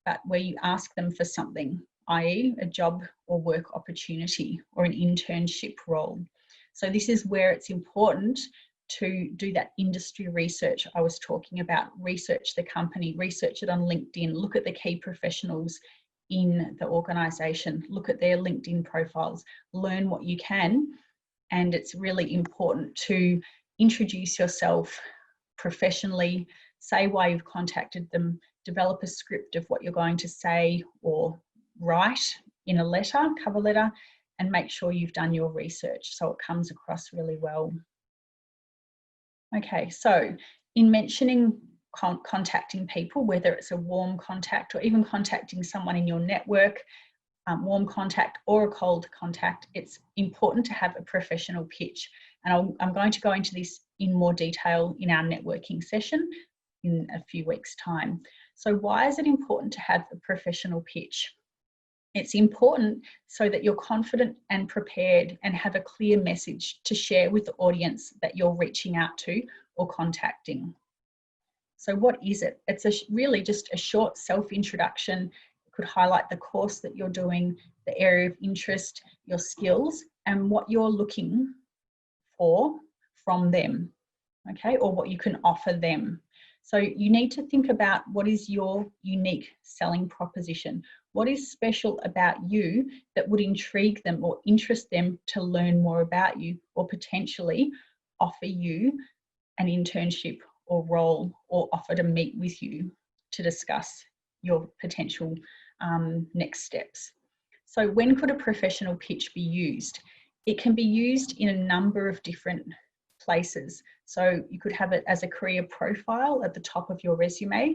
but where you ask them for something, i.e. a job or work opportunity or an internship role. So this is where it's important to do that industry research I was talking about. Research the company, research it on LinkedIn, look at the key professionals in the organisation, look at their LinkedIn profiles, learn what you can. And it's really important to introduce yourself professionally, say why you've contacted them, develop a script of what you're going to say or write in a letter, cover letter, and make sure you've done your research so it comes across really well. Okay, so in mentioning contacting people, whether it's a warm contact or even contacting someone in your network, warm contact or a cold contact, it's important to have a professional pitch. And I'm going to go into this in more detail in our networking session in a few weeks' time. So why is it important to have a professional pitch? It's important so that you're confident and prepared and have a clear message to share with the audience that you're reaching out to or contacting. So what is it? It's really just a short self-introduction. It could highlight the course that you're doing, the area of interest, your skills, and what you're looking for from them, okay, or what you can offer them. So you need to think about what is your unique selling proposition. What is special about you that would intrigue them or interest them to learn more about you or potentially offer you an internship or role or offer to meet with you to discuss your potential next steps. So when could a professional pitch be used? It can be used in a number of different places. So you could have it as a career profile at the top of your resume.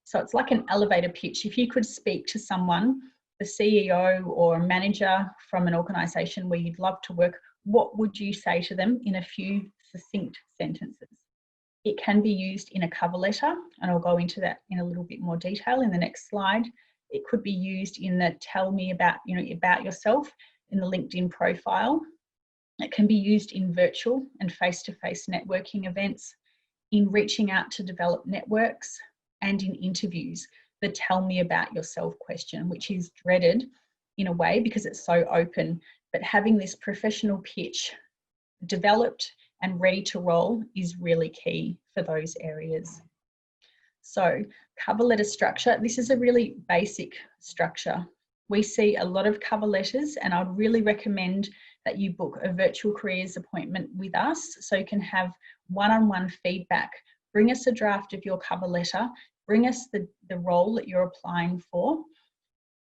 So it's like an elevator pitch. If you could speak to someone, the CEO or a manager from an organisation where you'd love to work, what would you say to them in a few succinct sentences? It can be used in a cover letter, and I'll go into that in a little bit more detail in the next slide. It could be used in the tell me about, about yourself in the LinkedIn profile. It can be used in virtual and face-to-face networking events, in reaching out to develop networks, and in interviews. The tell me about yourself question, which is dreaded in a way because it's so open, but having this professional pitch developed and ready to roll is really key for those areas. So cover letter structure, this is a really basic structure. We see a lot of cover letters, and I'd really recommend that you book a virtual careers appointment with us so you can have one-on-one feedback. Bring us a draft of your cover letter, bring us the role that you're applying for,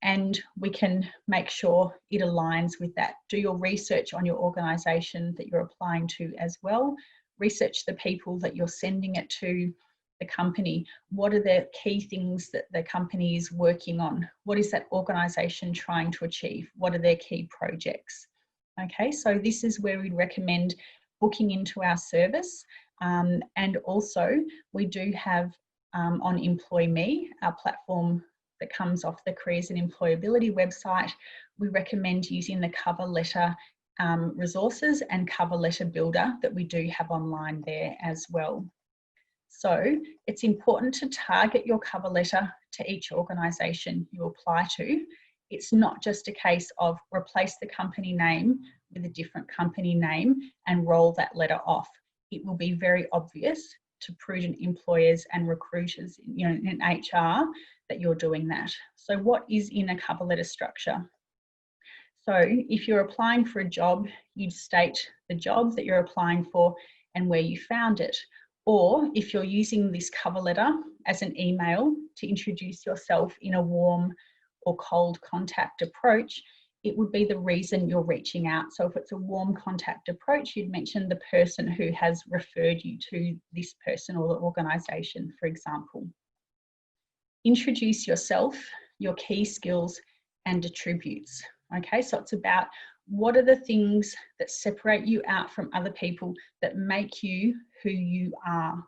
and we can make sure it aligns with that. Do your research on your organisation that you're applying to as well. Research the people that you're sending it to, the company. What are the key things that the company is working on? What is that organisation trying to achieve? What are their key projects? Okay, so this is where we'd recommend booking into our service. And also we do have on EmployMe, our platform that comes off the Careers and Employability website, we recommend using the cover letter resources and cover letter builder that we do have online there as well. So it's important to target your cover letter to each organisation you apply to. It's not just a case of replace the company name with a different company name and roll that letter off. It will be very obvious to prudent employers and recruiters, in HR, that you're doing that. So what is in a cover letter structure? So if you're applying for a job, you'd state the job that you're applying for and where you found it. Or if you're using this cover letter as an email to introduce yourself in a warm or cold contact approach, it would be the reason you're reaching out. So if it's a warm contact approach, you'd mention the person who has referred you to this person or the organisation, for example. Introduce yourself, your key skills and attributes. Okay, so it's about what are the things that separate you out from other people that make you who you are.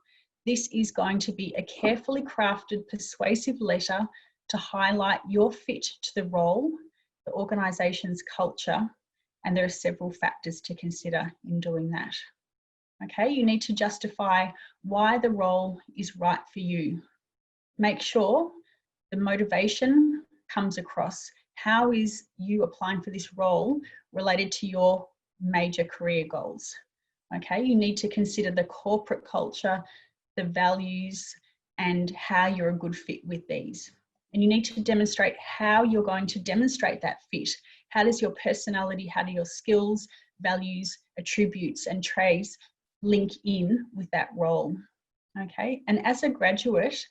This is going to be a carefully crafted, persuasive letter to highlight your fit to the role, the organisation's culture, and there are several factors to consider in doing that. Okay, you need to justify why the role is right for you. Make sure the motivation comes across. How is you applying for this role related to your major career goals? Okay, you need to consider the corporate culture, the values, and how you're a good fit with these. And you need to demonstrate how you're going to demonstrate that fit. How does your personality, how do your skills, values, attributes, and traits link in with that role? Okay, and as a graduate,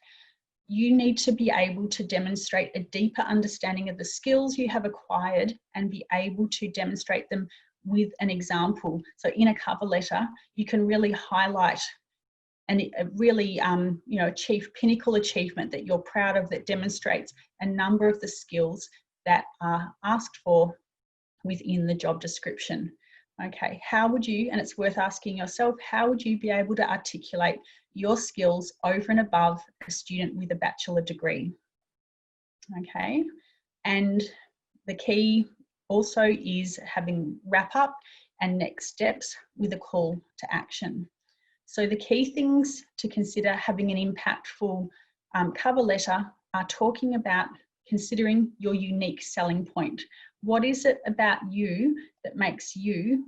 you need to be able to demonstrate a deeper understanding of the skills you have acquired and be able to demonstrate them with an example. So in a cover letter, you can really highlight and a really pinnacle achievement that you're proud of, that demonstrates a number of the skills that are asked for within the job description. Okay, how would you, and it's worth asking yourself, how would you be able to articulate your skills over and above a student with a bachelor degree? Okay, and the key also is having wrap up and next steps with a call to action. So the key things to consider having an impactful cover letter are talking about considering your unique selling point. What is it about you that makes you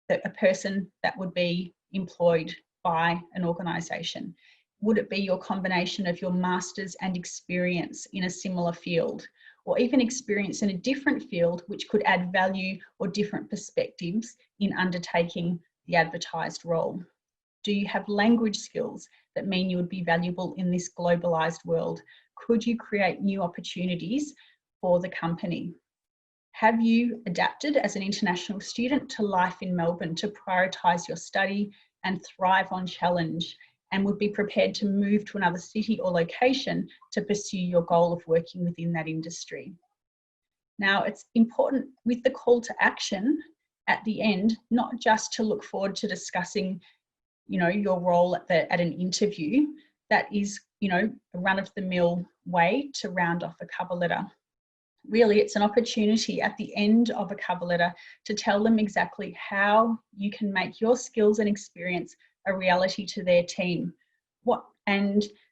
a person that would be employed by an organisation? Would it be your combination of your master's and experience in a similar field, or even experience in a different field which could add value or different perspectives in undertaking the advertised role? Do you have language skills that mean you would be valuable in this globalised world? Could you create new opportunities for the company? Have you adapted as an international student to life in Melbourne to prioritise your study and thrive on challenge, and would be prepared to move to another city or location to pursue your goal of working within that industry? Now, it's important with the call to action at the end, not just to look forward to discussing your role at an interview. That is, a run-of-the-mill way to round off a cover letter. Really, it's an opportunity at the end of a cover letter to tell them exactly how you can make your skills and experience a reality to their team.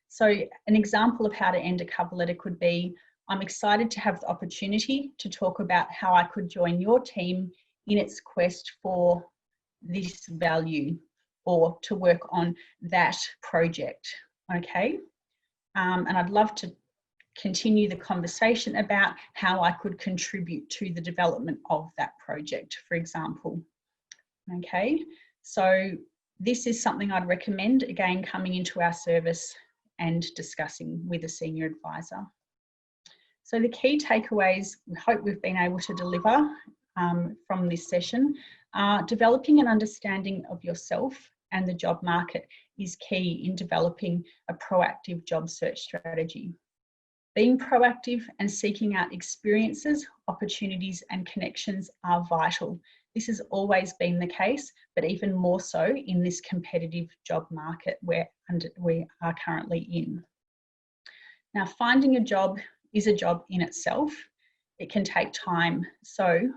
So an example of how to end a cover letter could be, I'm excited to have the opportunity to talk about how I could join your team in its quest for this value, or to work on that project, okay? And I'd love to continue the conversation about how I could contribute to the development of that project, for example, okay? So this is something I'd recommend, again, coming into our service and discussing with a senior advisor. So the key takeaways we hope we've been able to deliver from this session are: developing an understanding of yourself and the job market is key in developing a proactive job search strategy. Being proactive and seeking out experiences, opportunities and connections are vital. This has always been the case, but even more so in this competitive job market we are currently in. Now, finding a job is a job in itself. It can take time. So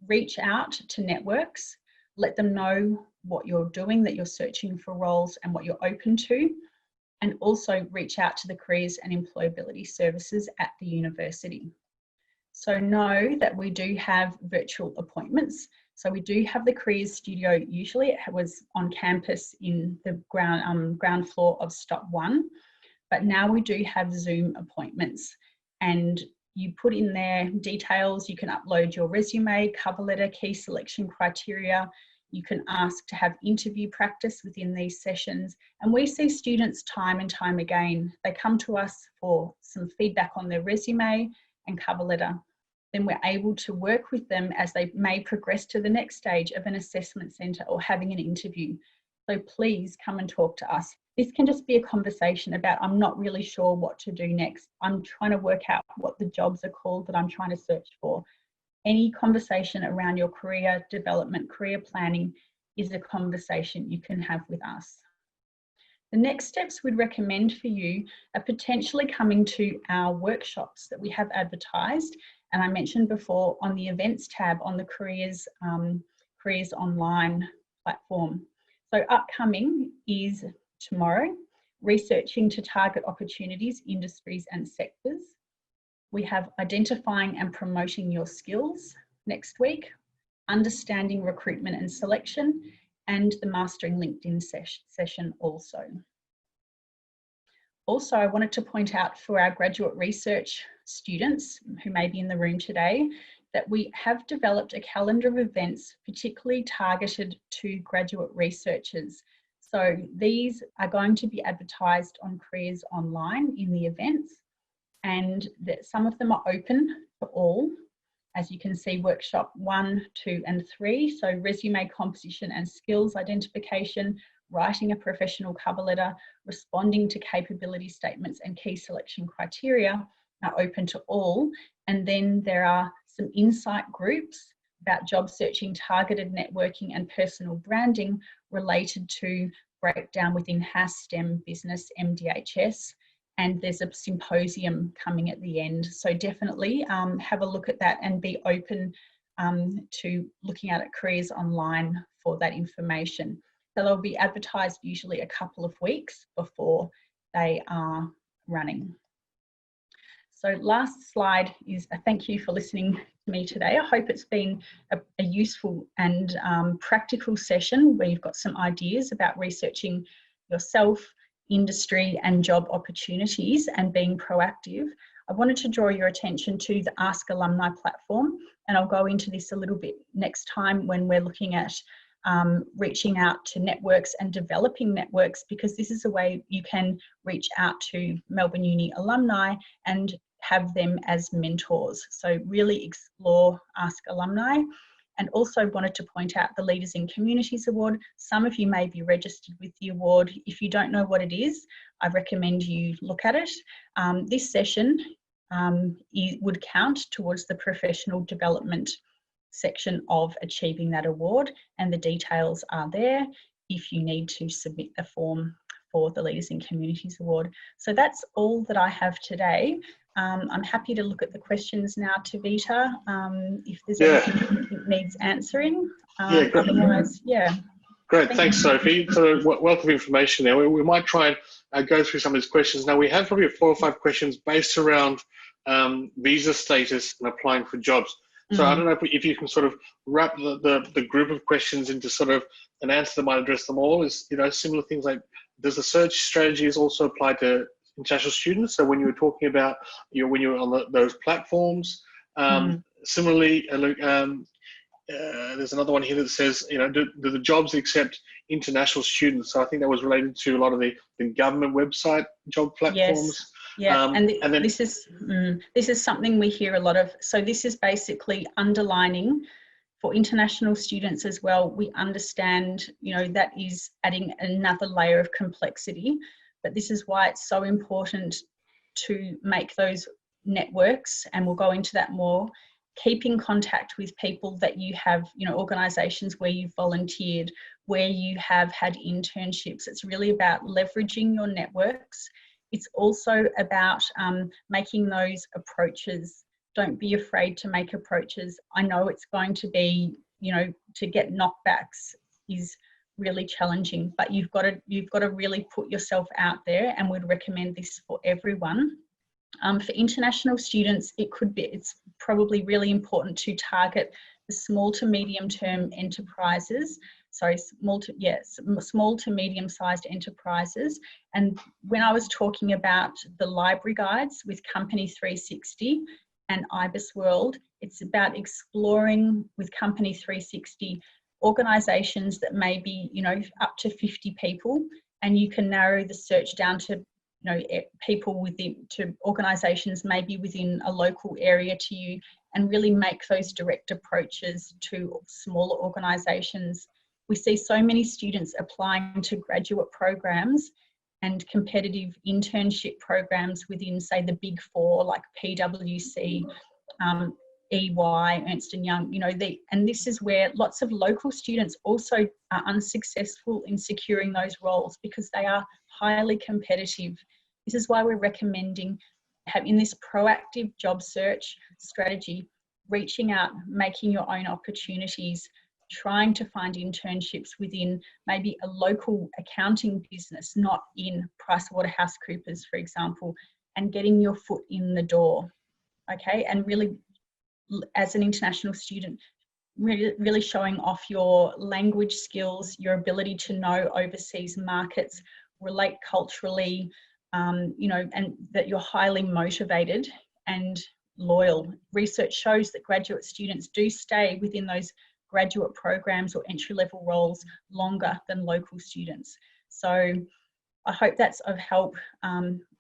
reach out to networks, let them know what you're doing, that you're searching for roles and what you're open to, and also reach out to the Careers and Employability services at the university. So know that we do have virtual appointments. So we do have the Careers Studio. Usually it was on campus in the ground floor of Stop 1, but now we do have Zoom appointments, and you put in there details. You can upload your resume, cover letter, key selection criteria. You can ask to have interview practice within these sessions. And we see students time and time again. They come to us for some feedback on their resume and cover letter. Then we're able to work with them as they may progress to the next stage of an assessment centre or having an interview. So please come and talk to us. This can just be a conversation about, I'm not really sure what to do next. I'm trying to work out what the jobs are called that I'm trying to search for. Any conversation around your career development, career planning is a conversation you can have with us. The next steps we'd recommend for you are potentially coming to our workshops that we have advertised. And I mentioned before on the events tab on the Careers Online platform. So upcoming is tomorrow, researching to target opportunities, industries and sectors. We have identifying and promoting your skills next week, understanding recruitment and selection, and the Mastering LinkedIn session also. Also, I wanted to point out for our graduate research students who may be in the room today, that we have developed a calendar of events particularly targeted to graduate researchers. So these are going to be advertised on Careers Online in the events, and that some of them are open for all. As you can see, workshop 1, 2 and 3. So resume composition and skills identification, writing a professional cover letter, responding to capability statements and key selection criteria are open to all. And then there are some insight groups about job searching, targeted networking and personal branding related to breakdown within HAS, STEM, business, MDHS. And there's a symposium coming at the end. So definitely have a look at that and be open to looking at Careers Online for that information. So they'll be advertised usually a couple of weeks before they are running. So last slide is a thank you for listening to me today. I hope it's been a useful and practical session where you've got some ideas about researching yourself, industry and job opportunities and being proactive. I wanted to draw your attention to the Ask Alumni platform, and I'll go into this a little bit next time when we're looking at reaching out to networks and developing networks, because this is a way you can reach out to Melbourne Uni alumni and have them as mentors. So really explore Ask Alumni. And also wanted to point out the Leaders in Communities Award. Some of you may be registered with the award. If you don't know what it is, I recommend you look at it. This session would count towards the professional development section of achieving that award, and the details are there if you need to submit the form for the Leaders in Communities Award. So that's all that I have today. I'm happy to look at the questions now, Tavita, if there's anything that needs answering. Great. Otherwise, Great, thanks, Sophie. So wealth of information there. We might try and go through some of these questions. Now, we have probably 4 or 5 questions based around visa status and applying for jobs. So I don't know if you can sort of wrap the group of questions into sort of an answer that might address them all. Is, you know, similar things like, does the search strategies also apply to international students? So when you were talking about, you know, when you were on those platforms, similarly, there's another one here that says, you know, do the jobs accept international students? So I think that was related to a lot of the government website job platforms. Yes. Yeah, and then, this is something we hear a lot of. So this is basically underlining for international students as well. We understand, you know, that is adding another layer of complexity, but this is why it's so important to make those networks, and we'll go into that more. Keep in contact with people that you have, you know, organisations where you've volunteered, where you have had internships. It's really about leveraging your networks. It's also about making those approaches. Don't be afraid to make approaches. I know it's going to be, you know, to get knockbacks is really challenging, but you've got to really put yourself out there, and we'd recommend this for everyone. For international students, it's probably really important to target the small to medium term enterprises. Sorry, small to medium sized enterprises. And when I was talking about the library guides with Company 360 and IBIS World, it's about exploring with Company 360 organisations that may be, you know, up to 50 people, and you can narrow the search down to, you know, people to organisations maybe within a local area to you, and really make those direct approaches to smaller organisations. We see so many students applying to graduate programs and competitive internship programs within, say, the big 4 like PwC, EY, Ernst & Young, you know, and this is where lots of local students also are unsuccessful in securing those roles because they are highly competitive. This is why we're recommending having this proactive job search strategy, reaching out, making your own opportunities, trying to find internships within maybe a local accounting business, not in PricewaterhouseCoopers, for example, and getting your foot in the door, okay? And really, as an international student, really showing off your language skills, your ability to know overseas markets, relate culturally, you know, and that you're highly motivated and loyal. Research shows that graduate students do stay within those graduate programs or entry-level roles longer than local students. So I hope that's of help.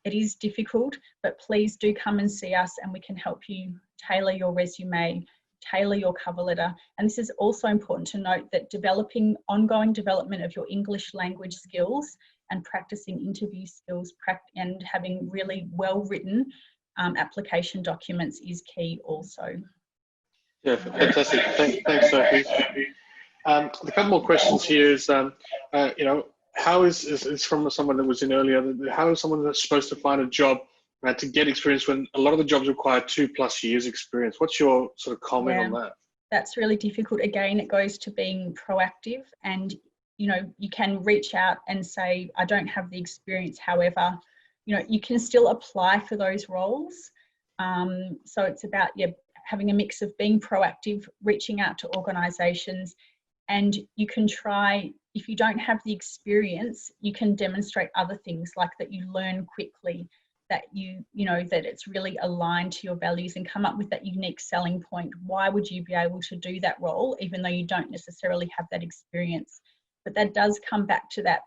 It is difficult, but please do come and see us and we can help you tailor your resume, tailor your cover letter. And this is also important to note that ongoing development of your English language skills and practicing interview skills and having really well-written application documents is key also. Yeah, fantastic. Thanks, Sophie. A couple more questions here is, how is from someone that was in earlier, how is someone that's supposed to find a job to get experience when a lot of the jobs require 2+ years experience? What's your sort of comment on that? That's really difficult. Again, it goes to being proactive, and you can reach out and say, I don't have the experience. However, you can still apply for those roles. So it's about having a mix of being proactive, reaching out to organisations, and you can try, if you don't have the experience, you can demonstrate other things like that you learn quickly, that that it's really aligned to your values, and come up with that unique selling point. Why would you be able to do that role even though you don't necessarily have that experience? But that does come back to that,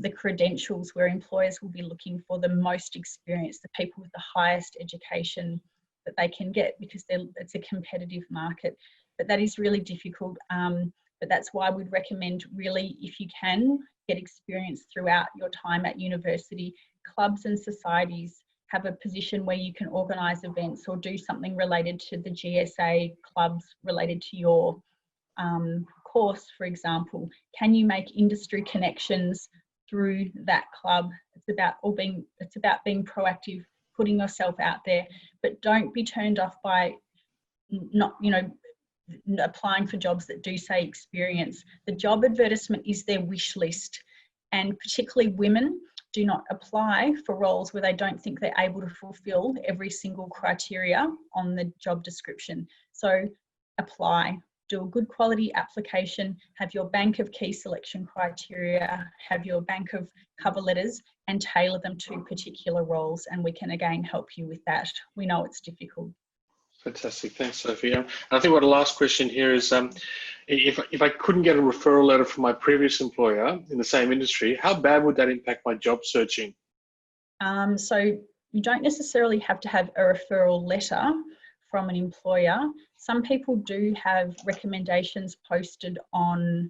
the credentials, where employers will be looking for the most experience, the people with the highest education that they can get, because it's a competitive market. But that is really difficult. But that's why we'd recommend, really, if you can, get experience throughout your time at university. Clubs and societies have a position where you can organise events or do something related to the GSA clubs related to your course, for example. Can you make industry connections through that club? It's about being proactive, putting yourself out there, but don't be turned off by not applying for jobs that do say experience. The job advertisement is their wish list, and particularly women do not apply for roles where they don't think they're able to fulfill every single criteria on the job description. So apply, do a good quality application, have your bank of key selection criteria, have your bank of cover letters, and tailor them to particular roles, and we can again help you with that. We know it's difficult. Fantastic, thanks, Sophie. I think the last question here is, if I couldn't get a referral letter from my previous employer in the same industry, how bad would that impact my job searching? So you don't necessarily have to have a referral letter from an employer. Some people do have recommendations posted on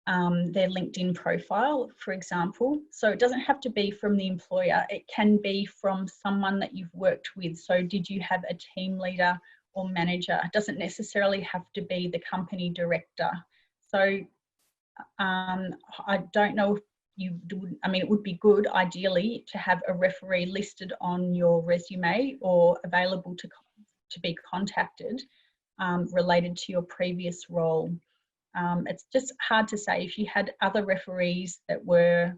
their LinkedIn profile, for example. So it doesn't have to be from the employer. It can be from someone that you've worked with. So did you have a team leader or manager? It doesn't necessarily have to be the company director. So I don't know if it would be good, ideally, to have a referee listed on your resume or available to be contacted related to your previous role. It's just hard to say. If you had other referees that were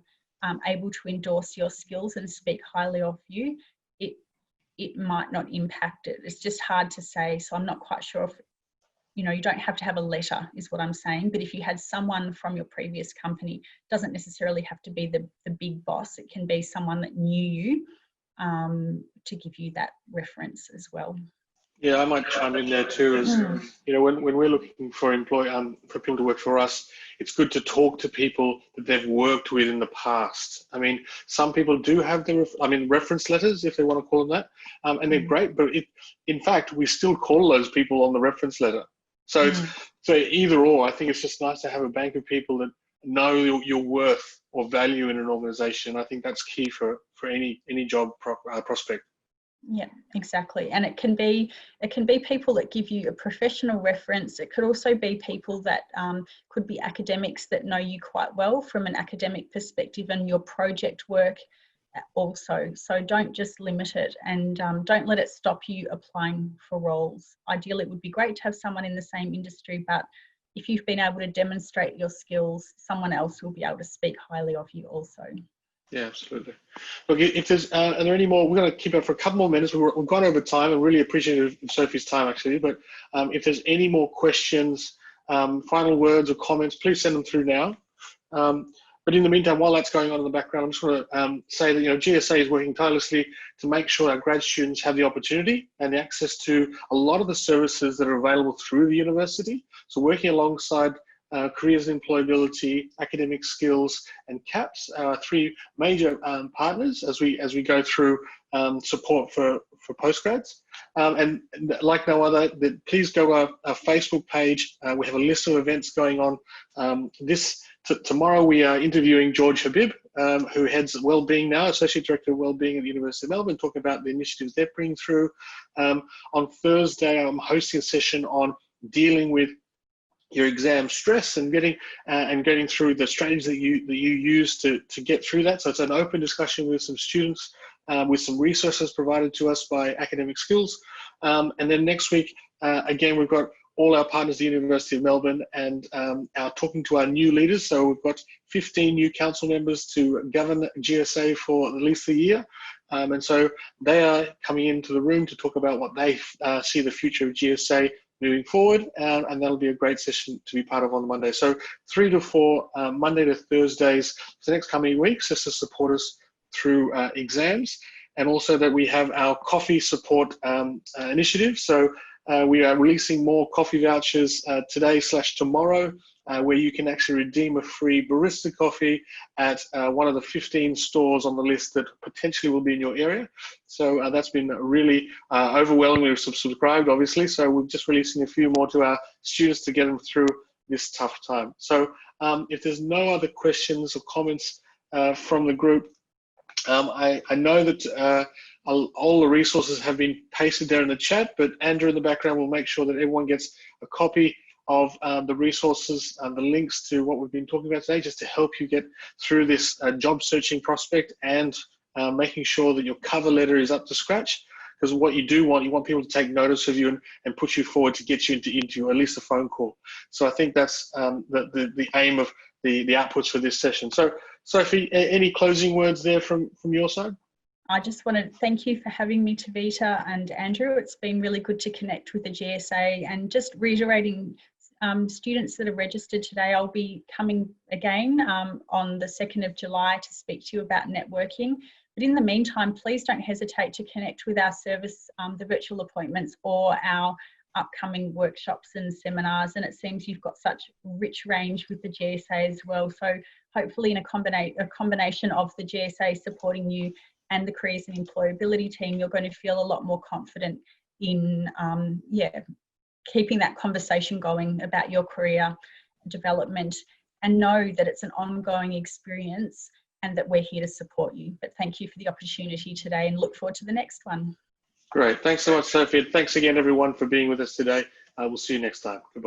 able to endorse your skills and speak highly of you, it might not impact it. It's just hard to say. So I'm not quite sure if, you don't have to have a letter, is what I'm saying. But if you had someone from your previous company, doesn't necessarily have to be the big boss. It can be someone that knew you to give you that reference as well. Yeah, I might chime in there too. When we're looking for for people to work for us, it's good to talk to people that they've worked with in the past. I mean, some people do have reference letters, if they want to call them that, and they're great. But in fact, we still call those people on the reference letter. So so either or. I think it's just nice to have a bank of people that know your worth or value in an organisation. I think that's key for any job prospect. Yeah, exactly. And it can be people that give you a professional reference. It could also be people that could be academics that know you quite well from an academic perspective and your project work also. So don't just limit it, and don't let it stop you applying for roles. Ideally, it would be great to have someone in the same industry, but if you've been able to demonstrate your skills, someone else will be able to speak highly of you also. Yeah, absolutely. Look, if there's, are there any more? We're going to keep it for a couple more minutes. We've gone over time. I really appreciate Sophie's time, actually. But if there's any more questions, final words or comments, please send them through now. But in the meantime, while that's going on in the background, I'm just going to say that GSA is working tirelessly to make sure our grad students have the opportunity and the access to a lot of the services that are available through the university. So working alongside Careers and Employability, Academic Skills, and CAPS, our three major partners as we go through support for postgrads. And like no other, please go to our Facebook page. We have a list of events going on. Tomorrow we are interviewing George Habib, who heads Wellbeing now, Associate Director of Wellbeing at the University of Melbourne, talking about the initiatives they're bringing through. On Thursday, I'm hosting a session on dealing with your exam stress and getting through the strategies that you use to get through that. So it's an open discussion with some students, with some resources provided to us by Academic Skills. And then next week, again, we've got all our partners at the University of Melbourne and our talking to our new leaders. So we've got 15 new council members to govern GSA for at least a year. And so they are coming into the room to talk about what they see the future of GSA moving forward, and that'll be a great session to be part of on Monday. So 3 to 4, Monday to Thursdays for the next coming weeks, just to support us through exams, and also that we have our coffee support initiative. So we are releasing more coffee vouchers today/tomorrow, where you can actually redeem a free barista coffee at one of the 15 stores on the list that potentially will be in your area. So that's been really overwhelmingly subscribed, obviously. So we're just releasing a few more to our students to get them through this tough time. So if there's no other questions or comments from the group, I know that all the resources have been pasted there in the chat, but Andrew in the background will make sure that everyone gets a copy of the resources and the links to what we've been talking about today, just to help you get through this job searching prospect and making sure that your cover letter is up to scratch. Because what you want people to take notice of you and push you forward to get you into at least a phone call. So I think that's the aim of the outputs for this session. So Sophie, any closing words there from your side? I just want to thank you for having me, Tavita and Andrew. It's been really good to connect with the GSA, and just reiterating students that are registered today, I'll be coming again on the 2nd of July to speak to you about networking. But in the meantime, please don't hesitate to connect with our service, the virtual appointments or our upcoming workshops and seminars. And it seems you've got such rich range with the GSA as well. So hopefully in a combination of the GSA supporting you and the Careers and Employability team, you're going to feel a lot more confident in keeping that conversation going about your career development, and know that it's an ongoing experience and that we're here to support you. But thank you for the opportunity today, and look forward to the next one. Great. Thanks so much, Sophie. Thanks again, everyone, for being with us today. We'll see you next time. Goodbye.